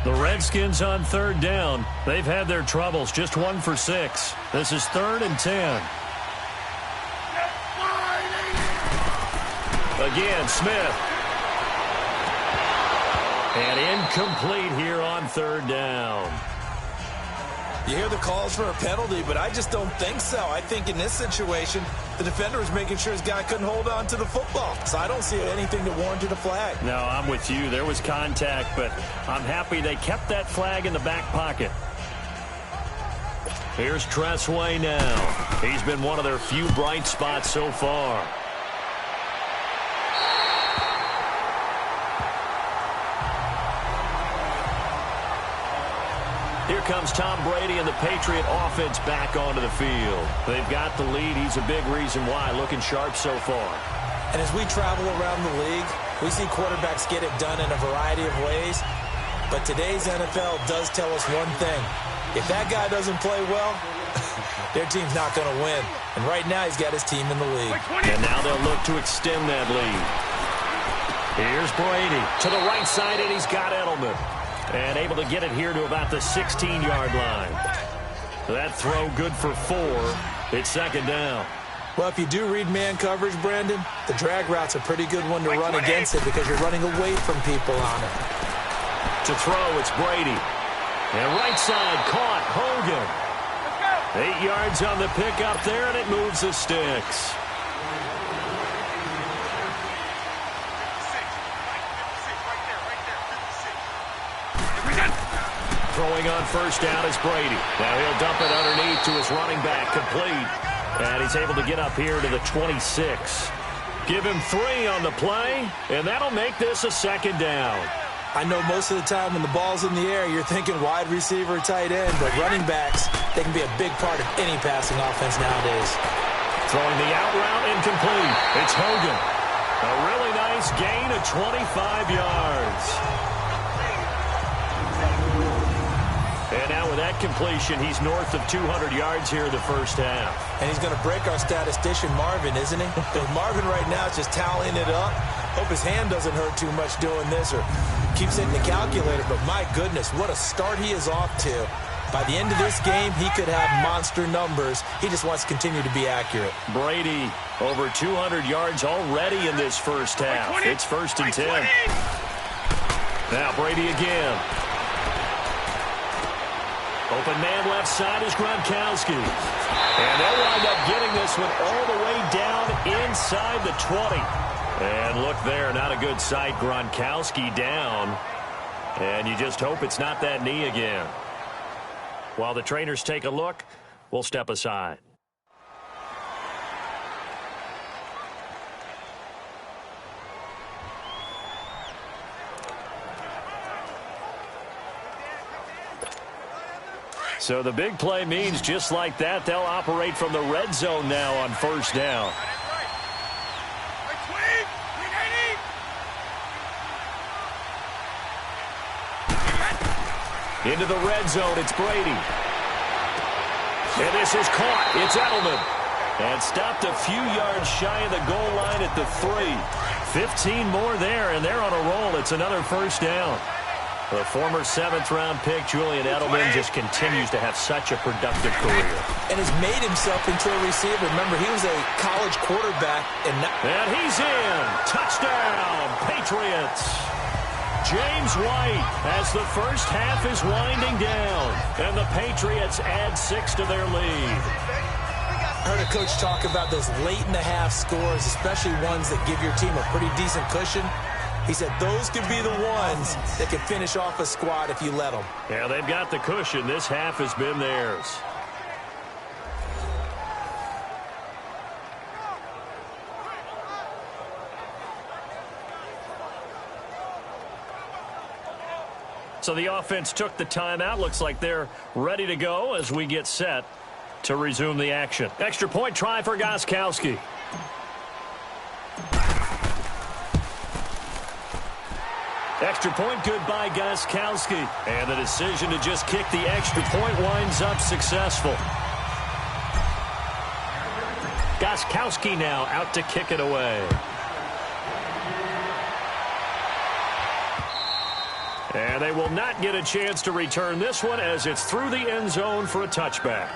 The Redskins on 3rd down. They've had their troubles. Just 1 for 6. This is 3rd and 10. Again, Smith. And incomplete here on 3rd down. You hear the calls for a penalty, but I just don't think so. I think in this situation, the defender was making sure his guy couldn't hold on to the football. So I don't see anything that warranted a flag. No, I'm with you. There was contact, but I'm happy they kept that flag in the back pocket. Here's Tressway now. He's been one of their few bright spots so far. Here comes Tom Brady and the Patriot offense back onto the field. They've got the lead. He's a big reason why. Looking sharp so far. And as we travel around the league, we see quarterbacks get it done in a variety of ways. But today's NFL does tell us one thing. If that guy doesn't play well, their team's not going to win. And right now he's got his team in the league. And now they'll look to extend that lead. Here's Brady to the right side, and he's got Edelman. And able to get it here to about the 16-yard line. That throw good for 4. It's 2nd down. Well, if you do read man coverage, Brandon, the drag route's a pretty good one to run against it because you're running away from people on it. To throw, it's Brady. And right side caught, Hogan. 8 yards on the pickup there, and it moves the sticks. Throwing on first down is Brady. Now he'll dump it underneath to his running back, complete. And he's able to get up here to the 26. Give him 3 on the play, and that'll make this a 2nd down. I know most of the time when the ball's in the air, you're thinking wide receiver, tight end, but running backs, they can be a big part of any passing offense nowadays. Throwing the out route, incomplete. It's Hogan. A really nice gain of 25 yards. And now with that completion, he's north of 200 yards here in the first half. And he's going to break our statistician Marvin, isn't he? Because Marvin right now is just tallying it up. Hope his hand doesn't hurt too much doing this or keeps hitting the calculator. But my goodness, what a start he is off to. By the end of this game, he could have monster numbers. He just wants to continue to be accurate. Brady over 200 yards already in this first half. It's 1st and 10. Now Brady again. Open man left side is Gronkowski. And they'll wind up getting this one all the way down inside the 20. And look there, not a good sight. Gronkowski down. And you just hope it's not that knee again. While the trainers take a look, we'll step aside. So the big play means just like that, they'll operate from the red zone now on first down. Into the red zone, it's Brady. And this is caught. It's Edelman. And stopped a few yards shy of the goal line at the 3. 15 more there, and they're on a roll. It's another first down. The former 7th-round pick, Julian Edelman, just continues to have such a productive career. And has made himself into a receiver. Remember, he was a college quarterback. And he's in. Touchdown, Patriots. James White as the first half is winding down. And the Patriots add 6 to their lead. I heard a coach talk about those late-in-the-half scores, especially ones that give your team a pretty decent cushion. He said those could be the ones that can finish off a squad if you let them. Yeah, they've got the cushion. This half has been theirs. So the offense took the timeout. Looks like they're ready to go as we get set to resume the action. Extra point try for Gostkowski. Extra point good by Gostkowski. And the decision to just kick the extra point winds up successful. Gostkowski now out to kick it away. And they will not get a chance to return this one as it's through the end zone for a touchback.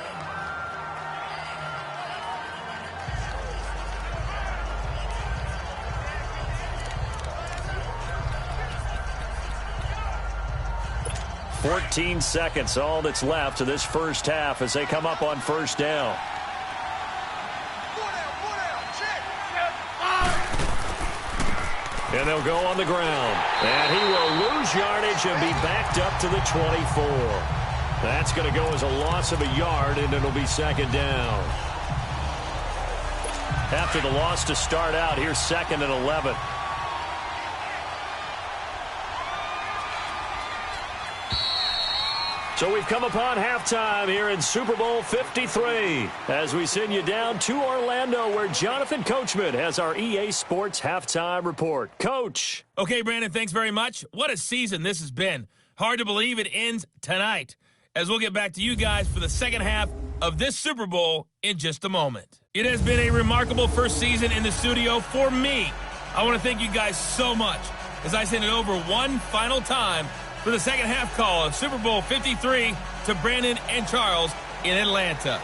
"14 seconds, all that's left of this first half as they come up on first down. And they'll go on the ground. And he will lose yardage and be backed up to the 24. That's going to go as a loss of a yard, and it'll be second down. After the loss to start out, here's 2nd and 11. So we've come upon halftime here in Super Bowl 53 as we send you down to Orlando where Jonathan Coachman has our EA Sports halftime report. Coach. Okay, Brandon, thanks very much. What a season this has been. Hard to believe it ends tonight as we'll get back to you guys for the second half of this Super Bowl in just a moment. It has been a remarkable first season in the studio for me. I want to thank you guys so much as I send it over one final time for the second half call of Super Bowl 53 to Brandon and Charles in Atlanta.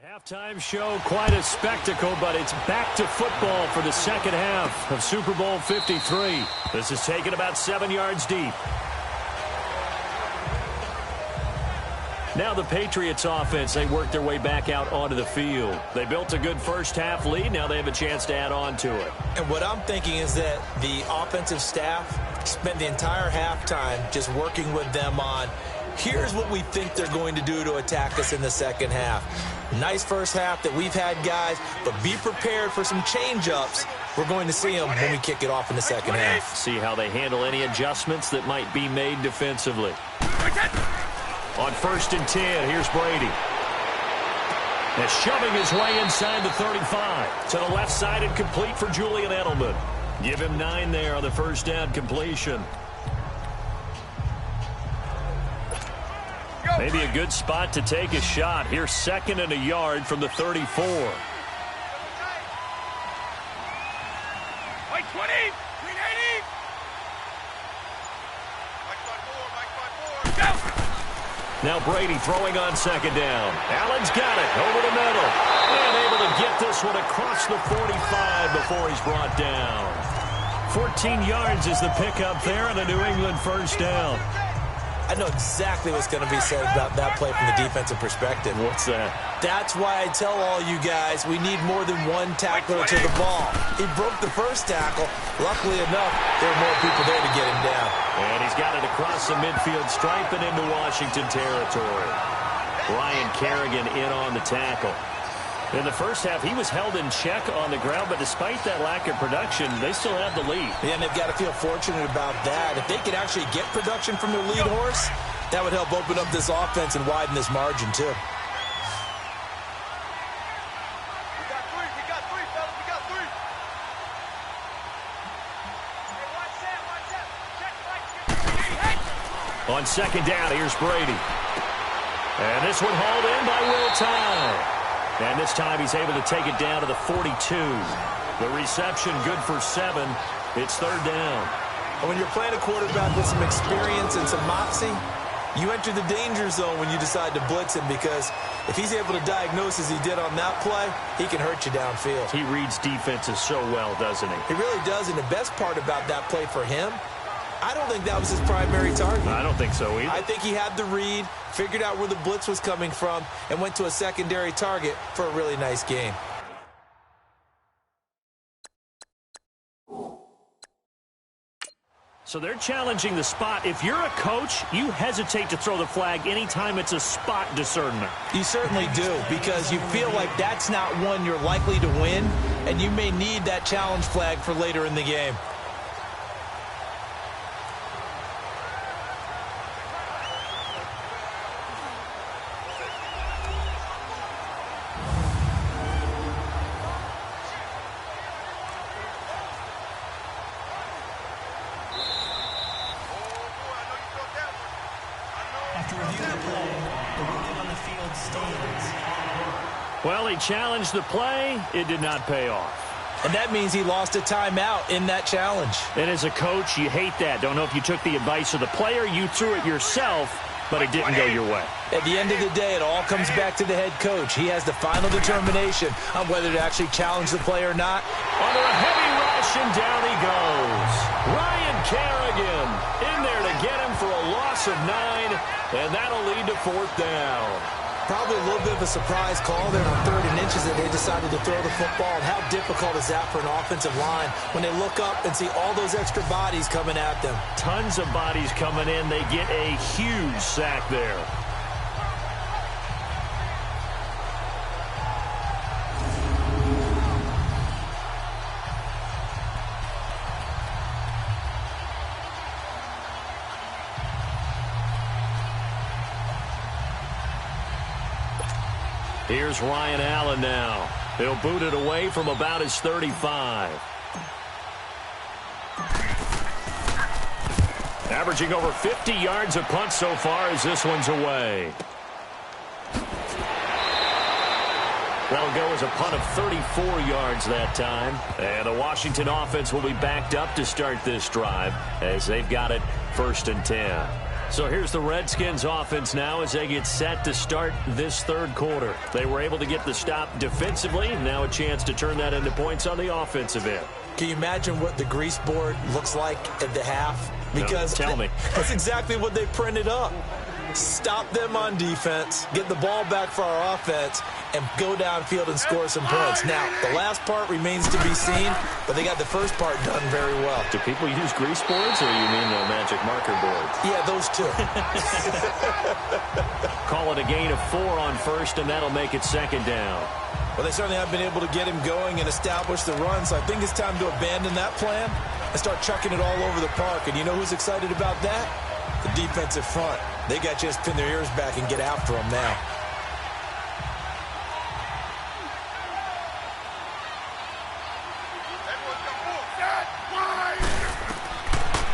Halftime show, quite a spectacle, but it's back to football for the second half of Super Bowl 53. This is taken about 7 yards deep. Now the Patriots offense, they work their way back out onto the field. They built a good first half lead. Now they have a chance to add on to it. And what I'm thinking is that the offensive staff spent the entire halftime just working with them on, here's what we think they're going to do to attack us in the second half. Nice first half that we've had, guys, but be prepared for some change-ups. We're going to see them when we kick it off in the second half. See how they handle any adjustments that might be made defensively. On 1st and 10, here's Brady. And shoving his way inside the 35. To the left side and complete for Julian Edelman. Give him 9 there on the first down completion. Maybe a good spot to take a shot. Here's 2nd and a yard from the 34. Like 20, 380. Go! Now Brady throwing on 2nd down. Allen's got it over the middle. And able to get this one across the 45 before he's brought down. 14 yards is the pickup there and a New England first down. I know exactly what's going to be said about that play from the defensive perspective. What's that? That's why I tell all you guys we need more than one tackler to the ball. He broke the first tackle. Luckily enough, there were more people there to get him down. And he's got it across the midfield stripe and into Washington territory. Ryan Kerrigan in on the tackle. In the first half, he was held in check on the ground, but despite that lack of production, they still have the lead. Yeah, and they've got to feel fortunate about that. If they could actually get production from their lead horse, that would help open up this offense and widen this margin, too. We got three, fellas, we got three. Hey, watch that. Check, On 2nd down, here's Brady. And this one hauled in by Will Tye. And this time he's able to take it down to the 42. The reception good for 7. It's 3rd down. And when you're playing a quarterback with some experience and some moxie, you enter the danger zone when you decide to blitz him, because if he's able to diagnose as he did on that play, he can hurt you downfield. He reads defenses so well, doesn't he? He really does, and the best part about that play for him, I don't think that was his primary target. I don't think so either. I think he had the read, figured out where the blitz was coming from, and went to a secondary target for a really nice game. So they're challenging the spot. If you're a coach, you hesitate to throw the flag anytime it's a spot discernment. You certainly do, because you feel like that's not one you're likely to win, and you may need that challenge flag for later in the game. After reviewing the play, the ruling on the field stands. Well, he challenged the play. It did not pay off. And that means he lost a timeout in that challenge. And as a coach, you hate that. Don't know if you took the advice of the player, you threw it yourself, but it didn't go your way. At the end of the day, it all comes back to the head coach. He has the final determination on whether to actually challenge the play or not. Under a heavy rush, and down he goes. Ryan Kerrigan in there to get him for a loss of 9, and that'll lead to 4th down. Probably a little bit of a surprise call there on 3rd and inches that they decided to throw the football. And how difficult is that for an offensive line when they look up and see all those extra bodies coming at them? Tons of bodies coming in. They get a huge sack there. Here's Ryan Allen now. He'll boot it away from about his 35. Averaging over 50 yards a punt so far as this one's away. That'll go as a punt of 34 yards that time. And the Washington offense will be backed up to start this drive as they've got it 1st and 10. So here's the Redskins offense now as they get set to start this third quarter. They were able to get the stop defensively. Now a chance to turn that into points on the offensive end. Can you imagine what the grease board looks like at the half? Because no, tell me. That's exactly what they printed up. Stop them on defense, get the ball back for our offense, and go downfield and score some points. Now, the last part remains to be seen, but they got the first part done very well. Do people use grease boards, or you mean the magic marker boards? Yeah, those two. Call it a gain of 4 on first, and that'll make it second down. Well, they certainly have been able to get him going and establish the run, so I think it's time to abandon that plan and start chucking it all over the park. And you know who's excited about that? The defensive front. They got to just pin their ears back and get after him now.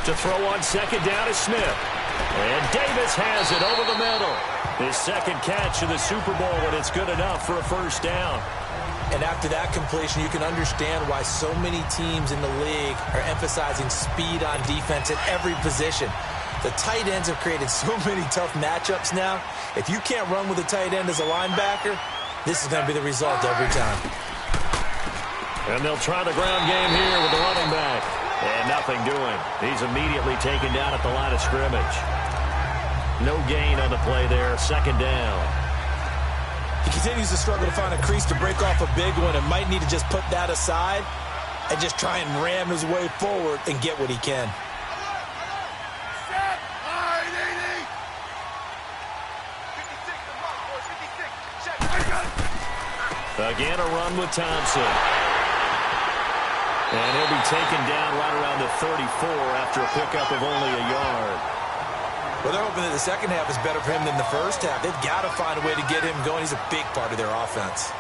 To throw on second down is Smith. And Davis has it over the middle. His second catch of the Super Bowl, and it's good enough for a first down. And after that completion, you can understand why so many teams in the league are emphasizing speed on defense at every position. The tight ends have created so many tough matchups now. If you can't run with a tight end as a linebacker, this is going to be the result every time. And they'll try the ground game here with the running back. And nothing doing. He's immediately taken down at the line of scrimmage. No gain on the play there. Second down. He continues to struggle to find a crease to break off a big one and might need to just put that aside and just try and ram his way forward and get what he can. Again, a run with Thompson. And he'll be taken down right around the 34 after a pickup of only a yard. Well, they're hoping that the second half is better for him than the first half. They've got to find a way to get him going. He's a big part of their offense.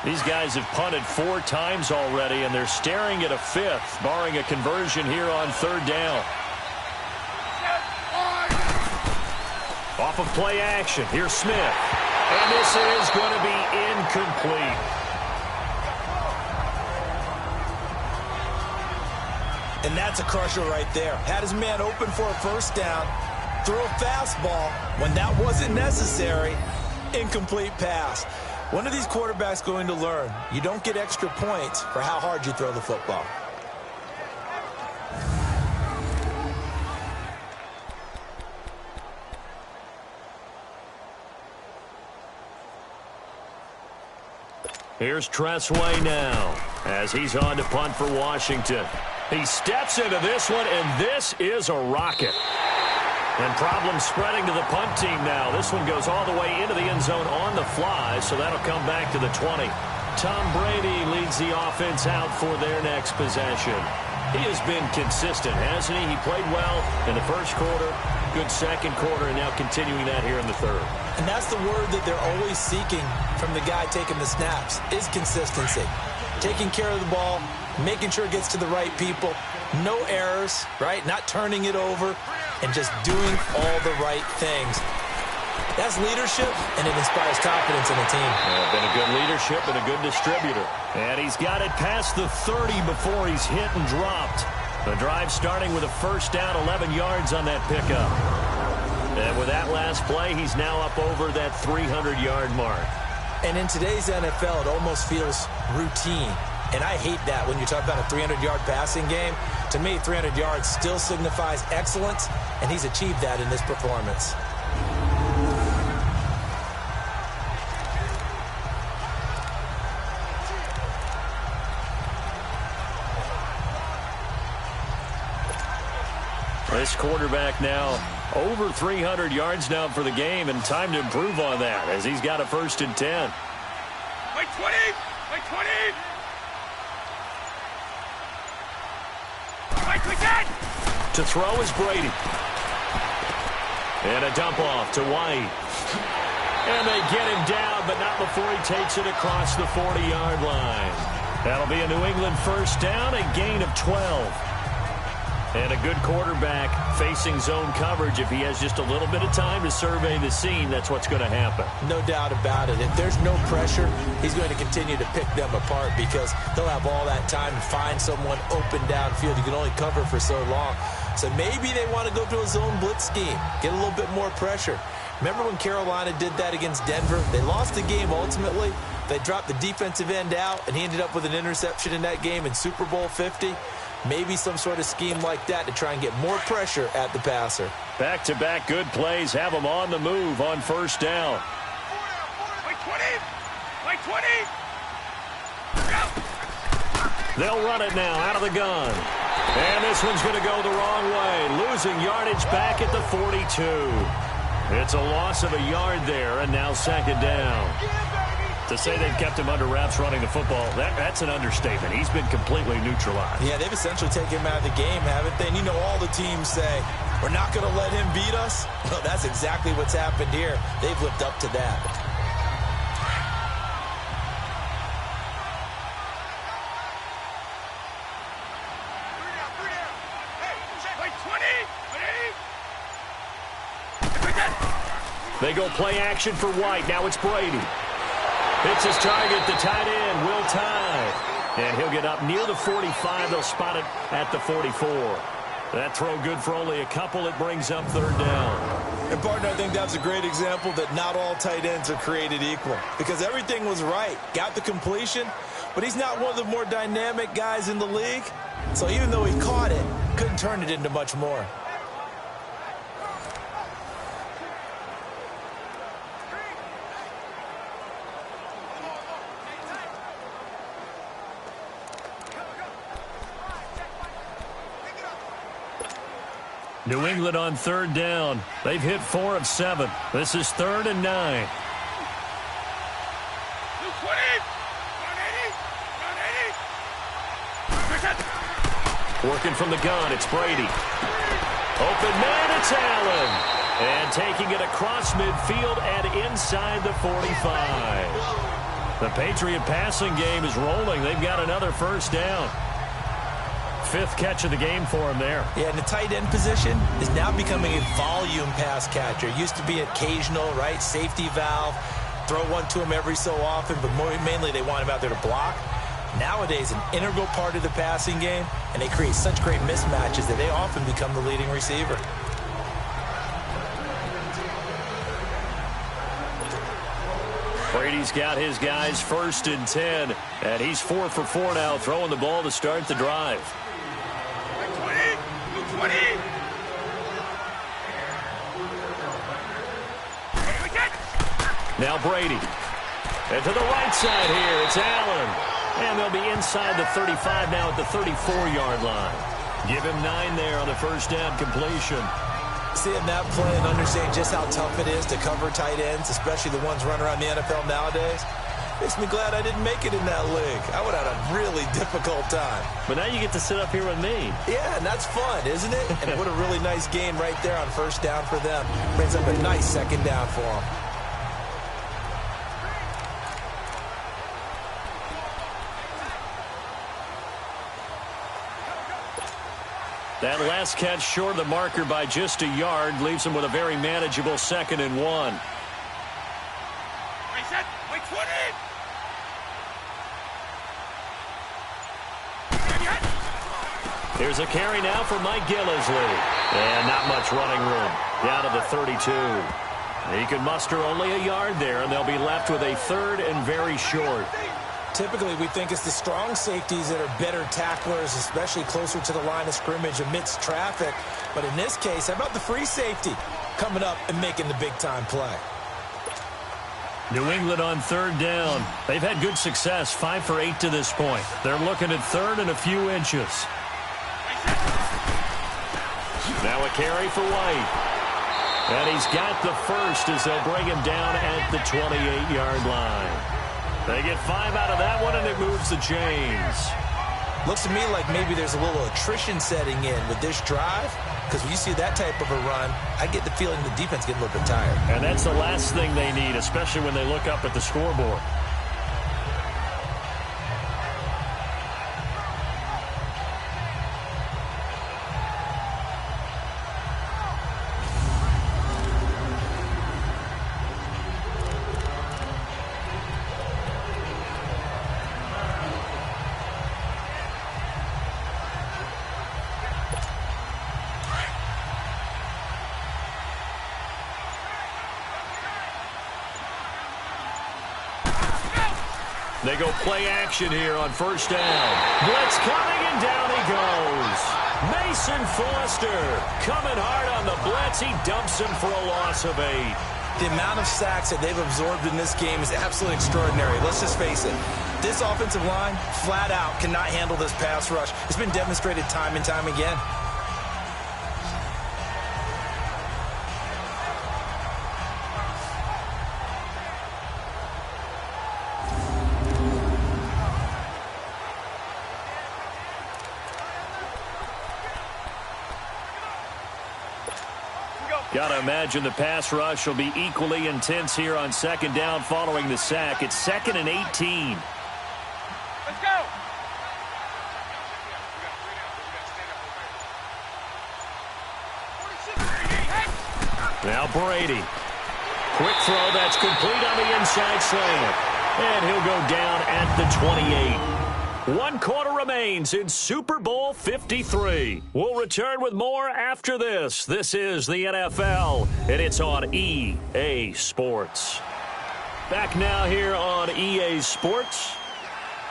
These guys have punted 4 times already, and they're staring at a 5th, barring a conversion here on third down. Off of play action, here's Smith. And this is going to be incomplete. And that's a crusher right there. Had his man open for a first down, threw a fastball when that wasn't necessary. Incomplete pass. When are these quarterbacks going to learn? You don't get extra points for how hard you throw the football. Here's Tressway now as he's on to punt for Washington. He steps into this one, and this is a rocket. And problems spreading to the punt team now. This one goes all the way into the end zone on the fly, so that'll come back to the 20. Tom Brady leads the offense out for their next possession. He has been consistent, hasn't he? He played well in the first quarter, good second quarter, and now continuing that here in the third. And that's the word that they're always seeking from the guy taking the snaps, is consistency. Taking care of the ball, making sure it gets to the right people, no errors, right? Not turning it over, and just doing all the right things. That's leadership, and it inspires confidence in a team. Yeah, been a good leadership and a good distributor. And he's got it past the 30 before he's hit and dropped. The drive starting with a first down, 11 yards on that pickup. And with that last play, he's now up over that 300-yard mark. And in today's NFL, it almost feels routine. And I hate that when you talk about a 300-yard passing game. To me, 300 yards still signifies excellence, and he's achieved that in this performance. This quarterback now over 300 yards now for the game, and time to improve on that as he's got a 1st and 10. Wait 20! Wait 20! To throw is Brady. And a dump off to White. And they get him down, but not before he takes it across the 40-yard line. That'll be a New England first down, a gain of 12. And a good quarterback facing zone coverage, if he has just a little bit of time to survey the scene, that's what's going to happen. No doubt about it. If there's no pressure, he's going to continue to pick them apart because he'll have all that time to find someone open downfield. You can only cover for so long. So maybe they want to go to a zone blitz scheme, get a little bit more pressure. Remember when Carolina did that against Denver? They lost the game ultimately. They dropped the defensive end out, and he ended up with an interception in that game in Super Bowl 50. Maybe some sort of scheme like that to try and get more pressure at the passer. Back-to-back good plays have them on the move on first down. Wait 20! Wait 20! They'll run it now out of the gun. And this one's going to go the wrong way, losing yardage back at the 42. It's a loss of a yard there, and now second down. To say they've kept him under wraps running the football, that's an understatement. He's been completely neutralized. Yeah, they've essentially taken him out of the game, haven't they? And you know all the teams say, we're not going to let him beat us. Well, that's exactly what's happened here. They've lived up to that. They go play action for White. Now it's Brady. It's his target, the tight end, Will Tye. And he'll get up near the 45. They'll spot it at the 44. That throw good for only a couple. It brings up third down. And, partner, I think that's a great example that not all tight ends are created equal. Because everything was right. Got the completion, but he's not one of the more dynamic guys in the league. So even though he caught it, couldn't turn it into much more. New England on third down. They've hit 4 of 7. This is 3rd and 9. Working from the gun, it's Brady. Open man, it's Allen. And taking it across midfield and inside the 45. The Patriot passing game is rolling. They've got another first down. 5th catch of the game for him there. Yeah, and the tight end position is now becoming a volume pass catcher. It used to be occasional, right? Safety valve. Throw one to him every so often, but mainly they want him out there to block. Nowadays, an integral part of the passing game, and they create such great mismatches that they often become the leading receiver. Brady's got his guys 1st and 10, and he's 4 for 4 now, throwing the ball to start the drive. Now Brady. And to the right side here, it's Allen. And they'll be inside the 35 now at the 34-yard line. Give him 9 there on the first down completion. Seeing that play and understanding just how tough it is to cover tight ends, especially the ones running around the NFL nowadays, makes me glad I didn't make it in that league. I would have had a really difficult time. But now you get to sit up here with me. Yeah, and that's fun, isn't it? And what a really nice game right there on first down for them. Brings up a nice second down for them. That last catch short of the marker by just a yard leaves him with a very manageable 2nd and 1. Reset. Wait 20. Here's a carry now for Mike Gillisley. And not much running room. Down to the 32. He can muster only a yard there, and they'll be left with a 3rd and very short. Typically, we think it's the strong safeties that are better tacklers, especially closer to the line of scrimmage amidst traffic. But in this case, how about the free safety coming up and making the big-time play? New England on third down. They've had good success, 5 for 8 to this point. They're looking at 3rd and a few inches. Now a carry for White. And he's got the first as they'll bring him down at the 28-yard line. They get 5 out of that one, and it moves the chains. Looks to me like maybe there's a little attrition setting in with this drive, because when you see that type of a run, I get the feeling the defense getting a little bit tired. And that's the last thing they need, especially when they look up at the scoreboard. They go play action here on first down. Blitz coming, and down he goes. Mason Foster coming hard on the blitz. He dumps him for a loss of 8. The amount of sacks that they've absorbed in this game is absolutely extraordinary. Let's just face it. This offensive line, flat out, cannot handle this pass rush. It's been demonstrated time and time again. Got to imagine the pass rush will be equally intense here on second down following the sack. It's 2nd and 18. Let's go. Now Brady. Quick throw that's complete on the inside slant. And he'll go down at the 28. 1 quarter remains in Super Bowl 53. We'll return with more after this. This is the NFL, and it's on EA Sports. Back now here on EA Sports.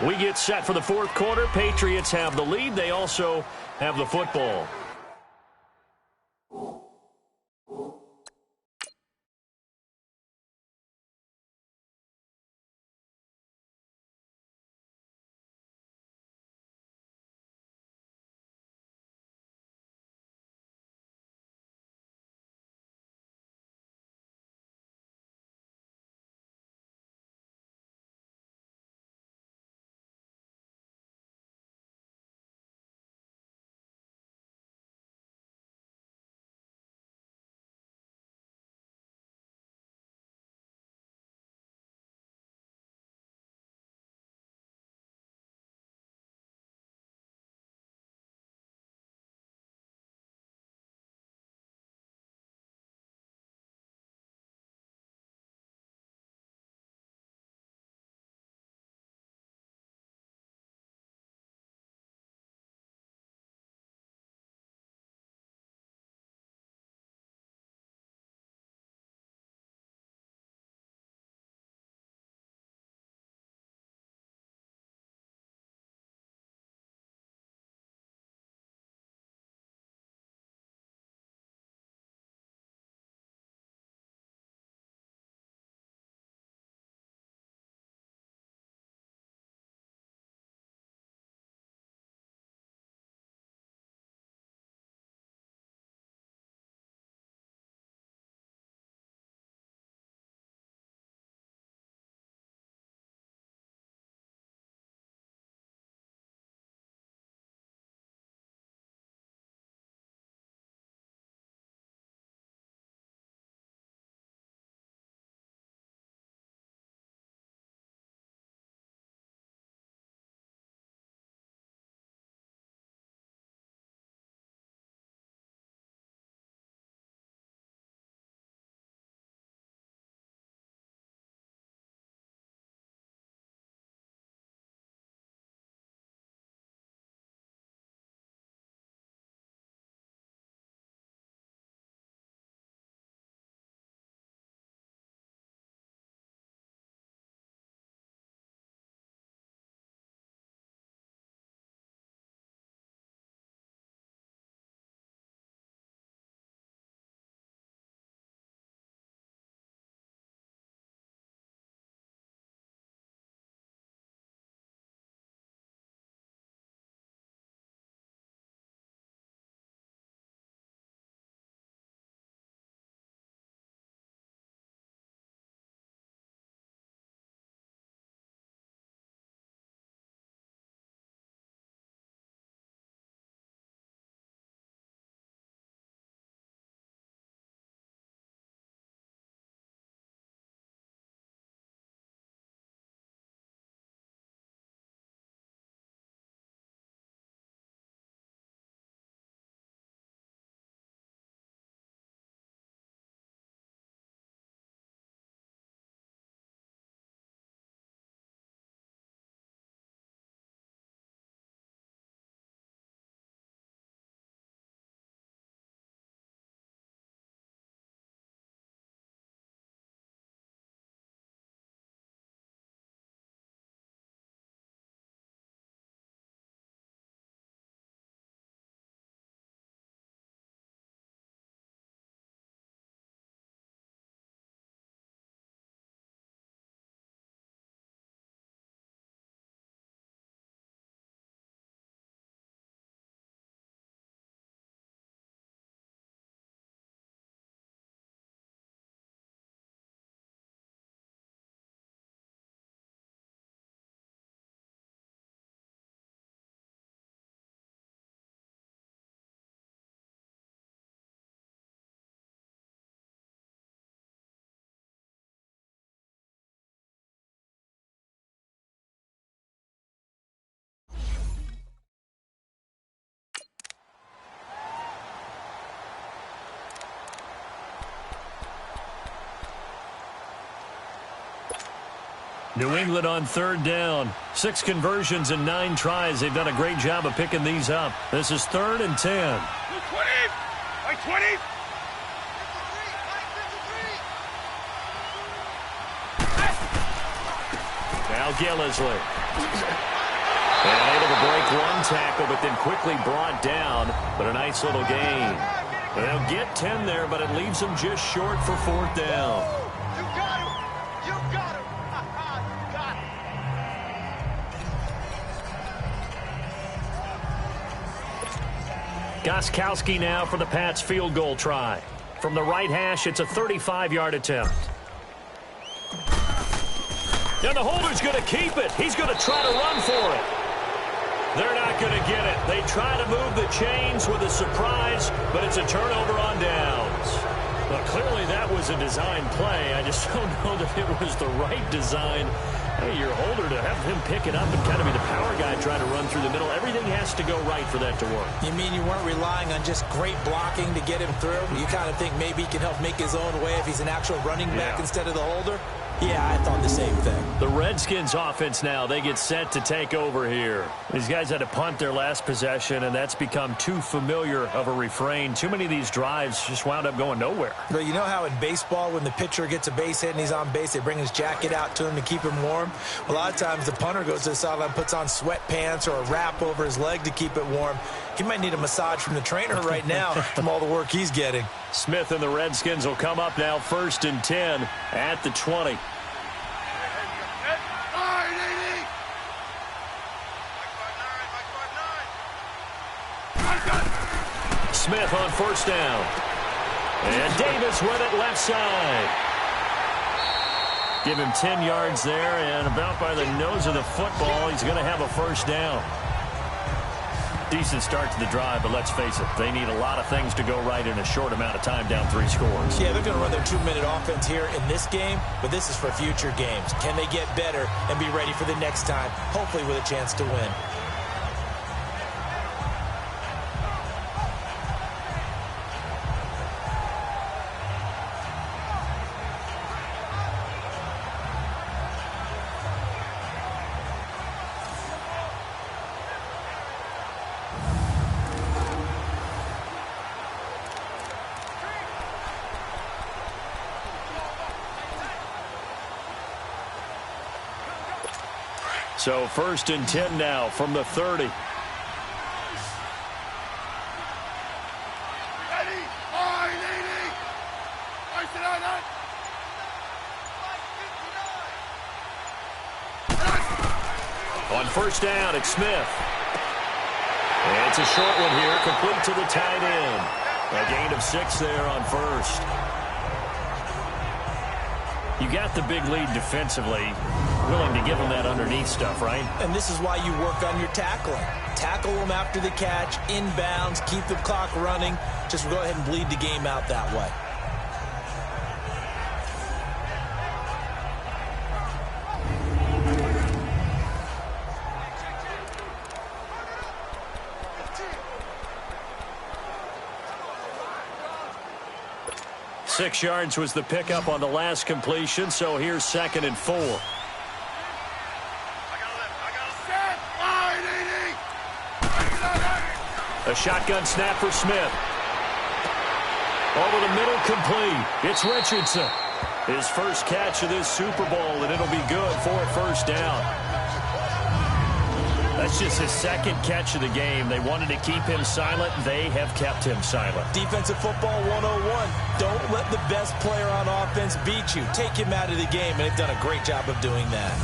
We get set for the 4th quarter. Patriots have the lead. They also have the football. New England on third down. 6 conversions and 9 tries. They've done a great job of picking these up. This is 3rd and 10. 20! Like 20! Now Gillisley. And able to break one tackle, but then quickly brought down. But a nice little gain. They'll get 10 there, but it leaves them just short for 4th down. You got him! You got him! You got him! Gostkowski now for the Pats field goal try. From the right hash, it's a 35-yard attempt. And the holder's going to keep it. He's going to try to run for it. They're not going to get it. They try to move the chains with a surprise, but it's a turnover on downs. Well, clearly that was a design play. I just don't know that it was the right design. Hey, your holder to have him pick it up and kind of be the power guy trying to run through the middle. Everything has to go right for that to work. You mean you weren't relying on just great blocking to get him through? You kind of think maybe he can help make his own way if he's an actual running back instead of the holder? Yeah, I thought the same thing. The Redskins offense now, they get set to take over here. These guys had to punt their last possession, and that's become too familiar of a refrain. Too many of these drives just wound up going nowhere. But you know how in baseball, when the pitcher gets a base hit and he's on base, they bring his jacket out to him to keep him warm? A lot of times the punter goes to the sideline, puts on sweatpants or a wrap over his leg to keep it warm. He might need a massage from the trainer right now from all the work he's getting. Smith and the Redskins will come up now 1st and 10 at the 20. Smith on 1st down. And Davis with it left side. Give him 10 yards there, and about by the nose of the football, he's going to have a 1st down. Decent start to the drive, but let's face it, they need a lot of things to go right in a short amount of time, down 3 scores. Yeah, they're going to run their 2-minute offense here in this game, but this is for future games. Can they get better and be ready for the next time, hopefully with a chance to win? So 1st and 10 now from the 30. Ready? All lady! I said On 1st down, it's Smith. And it's a short one here, complete to the tight end. A gain of 6 there on 1st. You got the big lead defensively. Willing to give them that underneath stuff, right? And this is why you work on your tackling. Tackle them after the catch, inbounds, keep the clock running. Just go ahead and bleed the game out that way. Six yards was the pickup on the last completion, so here's 2nd and 4. A shotgun snap for Smith. Over the middle, complete. It's Richardson. His first catch of this Super Bowl, and it'll be good for a 1st down. That's just his 2nd catch of the game. They wanted to keep him silent. They have kept him silent. Defensive football 101. Don't let the best player on offense beat you. Take him out of the game, and they've done a great job of doing that.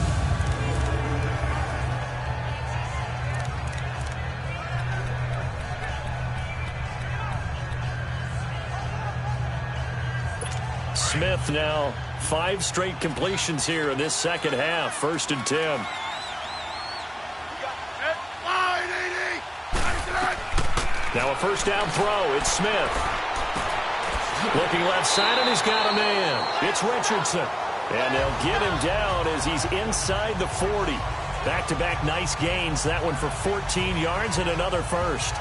Smith now 5 straight completions here in this 2nd half. 1st and 10. Now a 1st down throw. It's Smith. Looking left side, and he's got a man. It's Richardson. And they'll get him down as he's inside the 40. Back-to-back nice gains. That one for 14 yards and another 1st.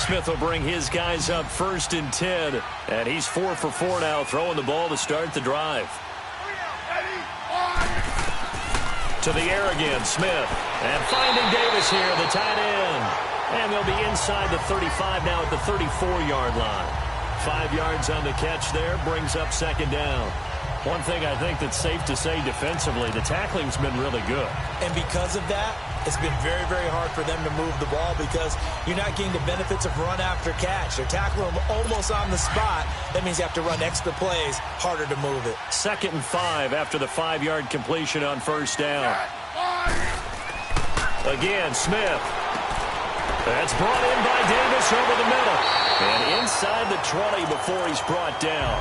Smith will bring his guys up 1st and 10. And he's 4 for 4 now, throwing the ball to start the drive. To the air again, Smith. And finding Davis here, the tight end. And they'll be inside the 35 now at the 34-yard line. 5 yards on the catch there, brings up 2nd down. One thing I think that's safe to say defensively, the tackling's been really good. And because of that, it's been very, very hard for them to move the ball because you're not getting the benefits of run after catch. They're tackling them almost on the spot. That means you have to run extra plays, harder to move it. 2nd and 5 after the 5-yard completion on 1st down. Again, Smith. That's brought in by Davis over the middle. And inside the 20 before he's brought down.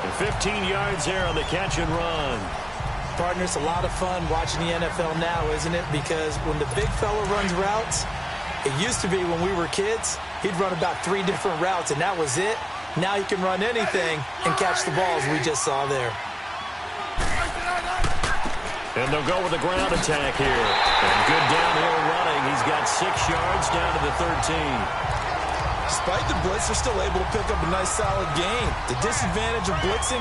And 15 yards there on the catch and run. Partner, it's a lot of fun watching the NFL now, isn't it? Because when the big fella runs routes, it used to be when we were kids, he'd run about 3 different routes, and that was it. Now he can run anything and catch the balls we just saw there. And they'll go with a ground attack here. And good downhill running. He's got 6 yards down to the 13. Despite the blitz, they're still able to pick up a nice, solid gain. The disadvantage of blitzing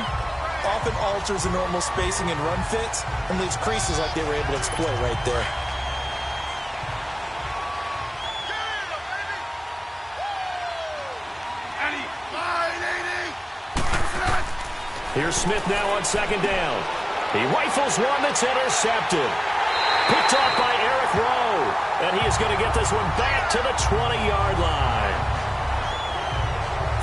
often alters the normal spacing and run fits and leaves creases like they were able to exploit right there. Here's Smith now on 2nd down. He rifles one that's intercepted. Picked off by Eric Rowe. And he is going to get this one back to the 20-yard line.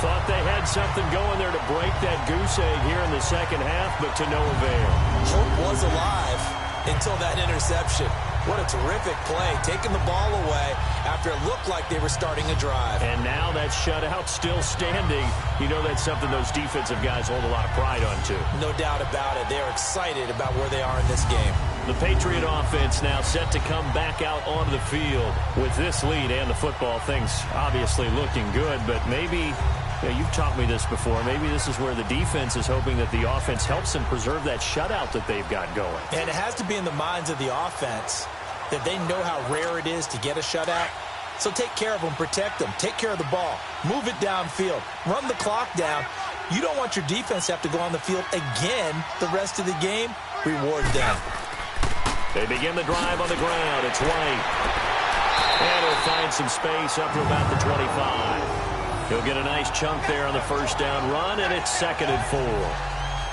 Thought they had something going there to break that goose egg here in the 2nd half, but to no avail. Hope was alive until that interception. What a terrific play, taking the ball away after it looked like they were starting a drive. And now that shutout still standing. You know that's something those defensive guys hold a lot of pride on, too. No doubt about it. They're excited about where they are in this game. The Patriot offense now set to come back out onto the field. With this lead and the football, things obviously looking good, but maybe... you've taught me this before. Maybe this is where the defense is hoping that the offense helps them preserve that shutout that they've got going. And it has to be in the minds of the offense that they know how rare it is to get a shutout. So take care of them, protect them, take care of the ball, move it downfield, run the clock down. You don't want your defense to have to go on the field again the rest of the game. Reward them. They begin the drive on the ground. It's White. And he'll find some space up to about the 25. He'll get a nice chunk there on the 1st down run, and it's 2nd and 4.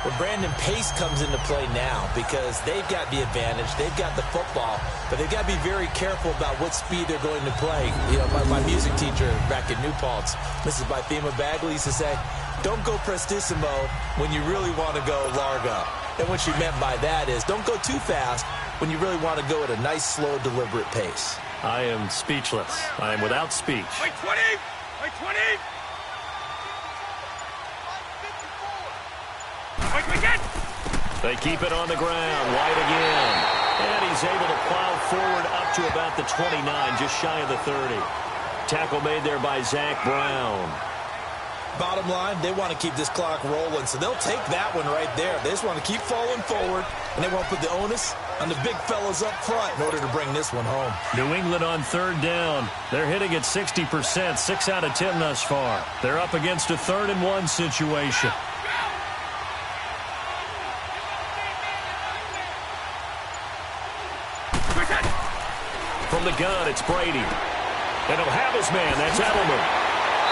Well, Brandon, pace comes into play now because they've got the advantage. They've got the football, but they've got to be very careful about what speed they're going to play. You know, my music teacher back in New Paltz, Mrs. Bythema Bagley, used to say, don't go prestissimo when you really want to go largo. And what she meant by that is don't go too fast when you really want to go at a nice, slow, deliberate pace. I am speechless. I am without speech. Like 20! Like 20! They keep it on the ground. White again. And he's able to plow forward up to about the 29, just shy of the 30. Tackle made there by Zach Brown. Bottom line, they want to keep this clock rolling, so they'll take that one right there. They just want to keep falling forward, and they won't put the onus on the big fellas up front in order to bring this one home. New England on 3rd down. They're hitting at 60%, 6 out of 10 thus far. They're up against a 3rd and 1 situation. From the gun, it's Brady. And he'll have his man. That's Edelman.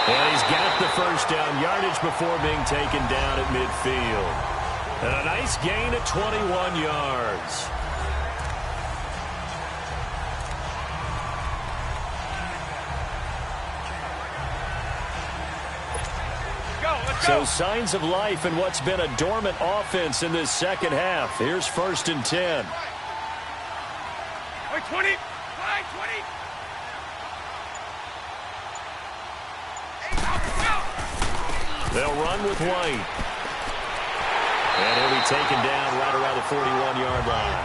And he's got the 1st down yardage before being taken down at midfield. And a nice gain at 21 yards. So signs of life in what's been a dormant offense in this 2nd half. Here's 1st and 10. 20! 20! They'll run with White. And he'll be taken down right around the 41-yard line.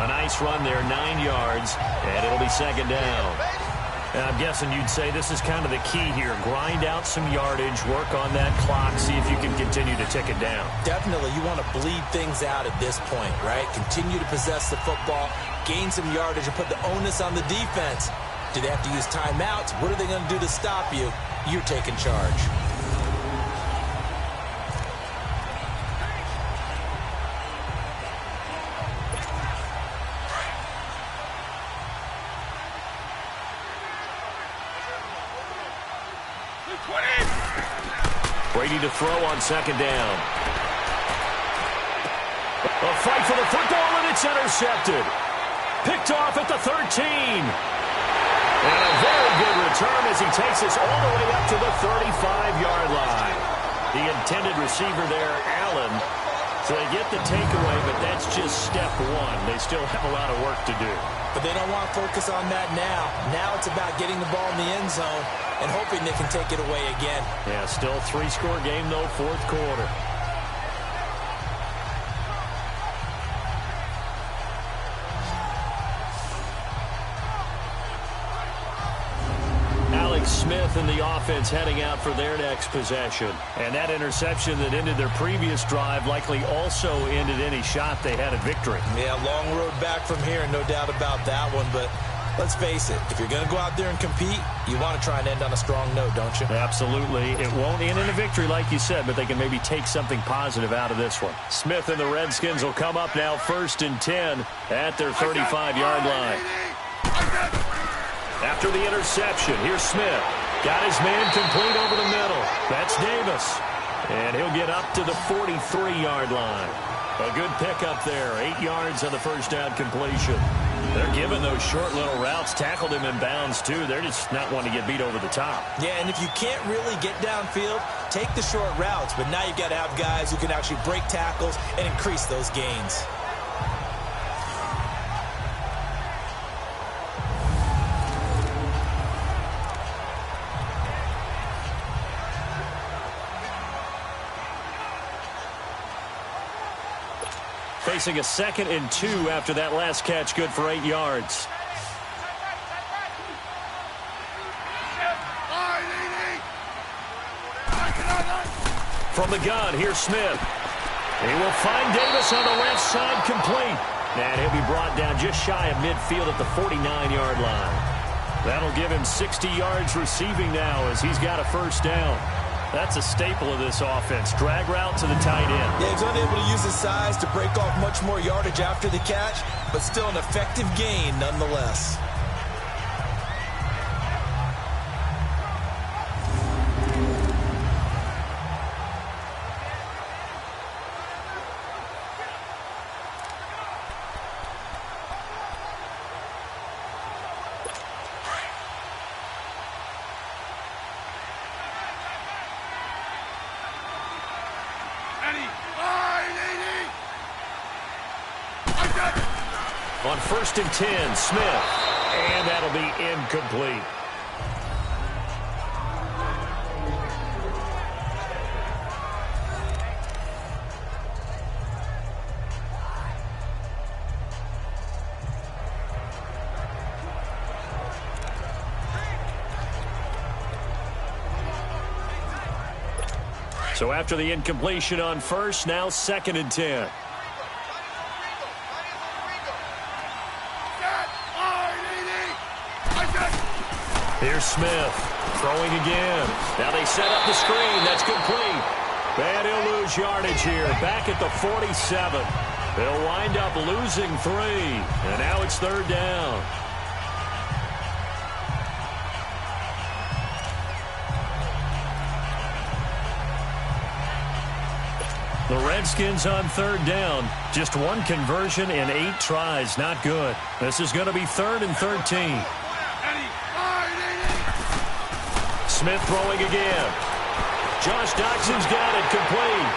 A nice run there, 9 yards, and it'll be 2nd down. And I'm guessing you'd say this is kind of the key here. Grind out some yardage, work on that clock, see if you can continue to tick it down. Definitely, you want to bleed things out at this point, right? Continue to possess the football, gain some yardage, and put the onus on the defense Do they have to use timeouts? What are they going to do to stop you? You're taking charge. Brady to throw on second down. A fight for the football, and it's intercepted. Picked off at the 13. And a very good return as he takes us all the way up to the 35-yard line. The intended receiver there, Allen. So they get the takeaway, but that's just step one. They still have a lot of work to do. But they don't want to focus on that now. Now it's about getting the ball in the end zone and hoping they can take it away again. Yeah, still a 3-score game, though, fourth quarter. Smith and the offense heading out for their next possession. And that interception that ended their previous drive likely also ended any shot they had at victory. Yeah, long road back from here, no doubt about that one. But let's face it, if you're going to go out there and compete, you want to try and end on a strong note, don't you? Absolutely. It won't end in a victory like you said, but they can maybe take something positive out of this one. Smith and the Redskins will come up now 1st and 10 at their 35-yard line. After the interception, here's Smith. Got his man complete over the middle. That's Davis. And he'll get up to the 43-yard line. A good pickup there. 8 yards on the first down completion. They're giving those short little routes. Tackled him in bounds, too. They're just not wanting to get beat over the top. Yeah, and if you can't really get downfield, take the short routes. But now you've got to have guys who can actually break tackles and increase those gains. Facing a 2nd and 2 after that last catch, good for 8 yards. From the gun, here's Smith. He will find Davis on the left side, complete. And he'll be brought down just shy of midfield at the 49-yard line. That'll give him 60 yards receiving now as he's got a first down. That's a staple of this offense. Drag route to the tight end. Yeah, he's unable to use his size to break off much more yardage after the catch, but still an effective gain nonetheless. On 1st and 10, Smith. And that'll be incomplete. So after the incompletion on 1st, now 2nd and 10. Here's Smith throwing again. Now they set up the screen. That's complete. And he'll lose yardage here. Back at the 47. They'll wind up losing 3. And now it's 3rd down. The Redskins on 3rd down. Just 1 conversion in 8 tries. Not good. This is going to be 3rd and 13. Smith throwing again. Josh Doxson's got it complete.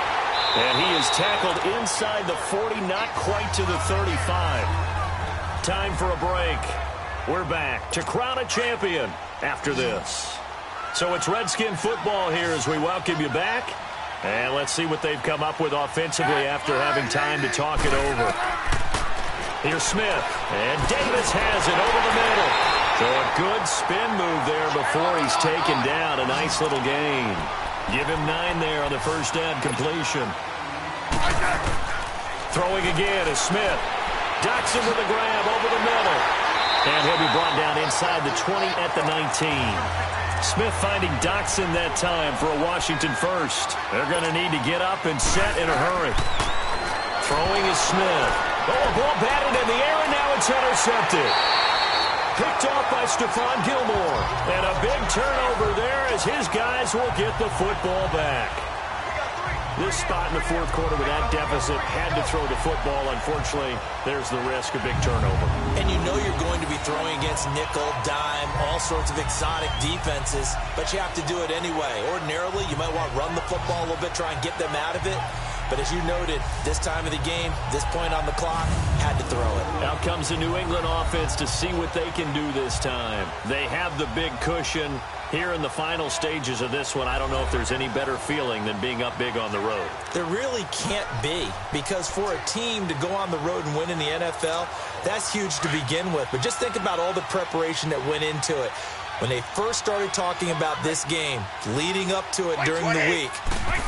And he is tackled inside the 40, not quite to the 35. Time for a break. We're back to crown a champion after this. So it's Redskin football here as we welcome you back. And let's see what they've come up with offensively after having time to talk it over. Here's Smith. And Davis has it over the middle. So a good spin move there before he's taken down. A nice little gain. Give him 9 there on the first down completion. Throwing again is Smith. Doxson with a grab over the middle. And he'll be brought down inside the 20 at the 19. Smith finding Doxson that time for a Washington first. They're going to need to get up and set in a hurry. Throwing is Smith. Oh, a ball batted in the air, and now it's intercepted. Picked off by Stephon Gilmore. And a big turnover there as his guys will get the football back. This spot in the fourth quarter with that deficit, had to throw the football. Unfortunately, there's the risk of big turnover. And you know you're going to be throwing against nickel, dime, all sorts of exotic defenses, but you have to do it anyway. Ordinarily, you might want to run the football a little bit, try and get them out of it. But as you noted, this time of the game, this point on the clock, had to throw it. Out comes the New England offense to see what they can do this time. They have the big cushion. Here in the final stages of this one, I don't know if there's any better feeling than being up big on the road. There really can't be, because for a team to go on the road and win in the NFL, that's huge to begin with. But just think about all the preparation that went into it. When they first started talking about this game, leading up to it during the week,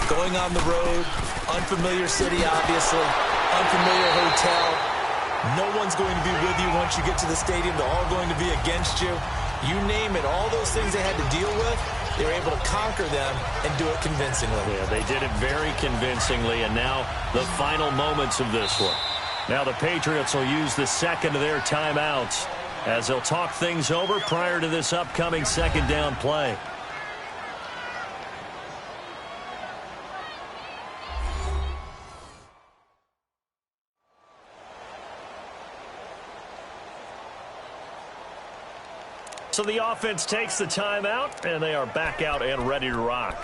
going on the road, unfamiliar city, obviously, unfamiliar hotel, no one's going to be with you once you get to the stadium. They're all going to be against you. You name it, all those things they had to deal with, they were able to conquer them and do it convincingly. Yeah, they did it very convincingly, and now the final moments of this one. Now the Patriots will use the second of their timeouts as they'll talk things over prior to this upcoming second down play. So the offense takes the timeout, and they are back out and ready to rock.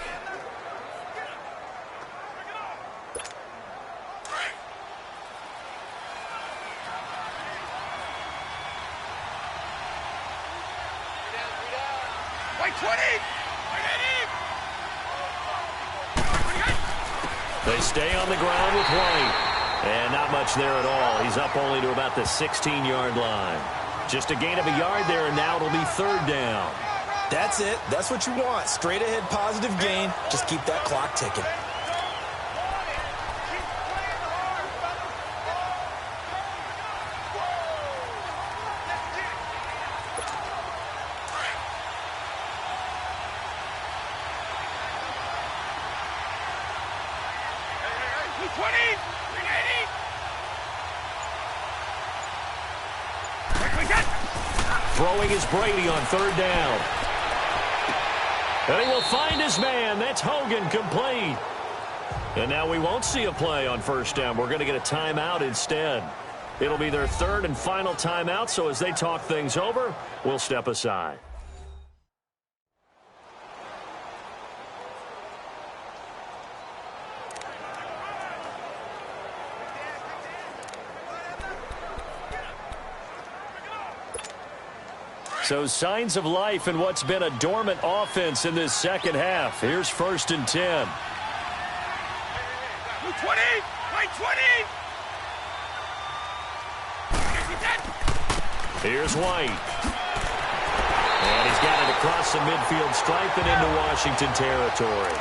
They stay on the ground with White. And not much there at all. He's up only to about the 16-yard line. Just a gain of a yard there, and now it'll be third down. That's it. That's what you want. Straight ahead positive gain. Just keep that clock ticking. Throwing is Brady on third down. And he will find his man. That's Hogan, complete. And now we won't see a play on first down. We're going to get a timeout instead. It'll be their third and final timeout, so as they talk things over, we'll step aside. So signs of life in what's been a dormant offense in this second half. Here's first and 10. 20! Right 20! Here's White. And he's got it across the midfield stripe and into Washington territory.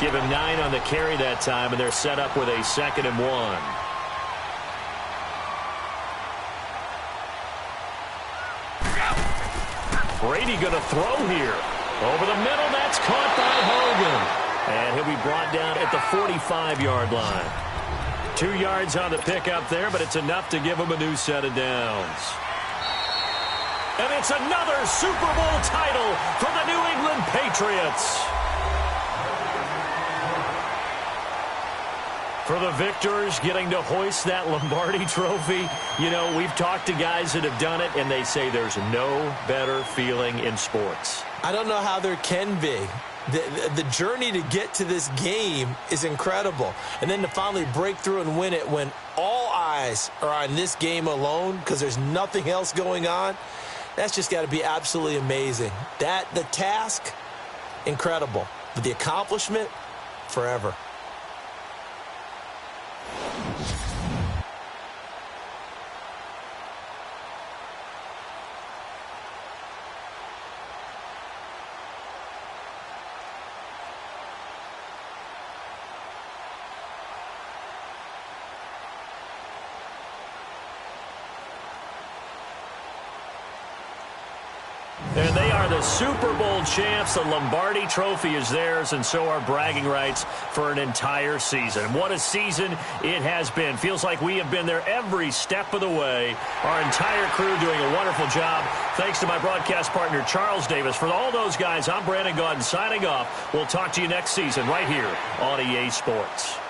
Give him 9 on the carry that time, and they're set up with a 2nd and 1. Brady going to throw here. Over the middle, that's caught by Hogan. And he'll be brought down at the 45-yard line. 2 yards on the pickup there, but it's enough to give him a new set of downs. And it's another Super Bowl title for the New England Patriots. For the victors, getting to hoist that Lombardi trophy, you know, we've talked to guys that have done it, and they say there's no better feeling in sports. I don't know how there can be. The journey to get to this game is incredible. And then to finally break through and win it when all eyes are on this game alone because there's nothing else going on, that's just got to be absolutely amazing. The task, incredible. But the accomplishment, forever. And they are the Super Bowl champs. The Lombardi Trophy is theirs, and so are bragging rights for an entire season. What a season it has been. Feels like we have been there every step of the way. Our entire crew doing a wonderful job. Thanks to my broadcast partner, Charles Davis. For all those guys, I'm Brandon Gaudin signing off. We'll talk to you next season right here on EA Sports.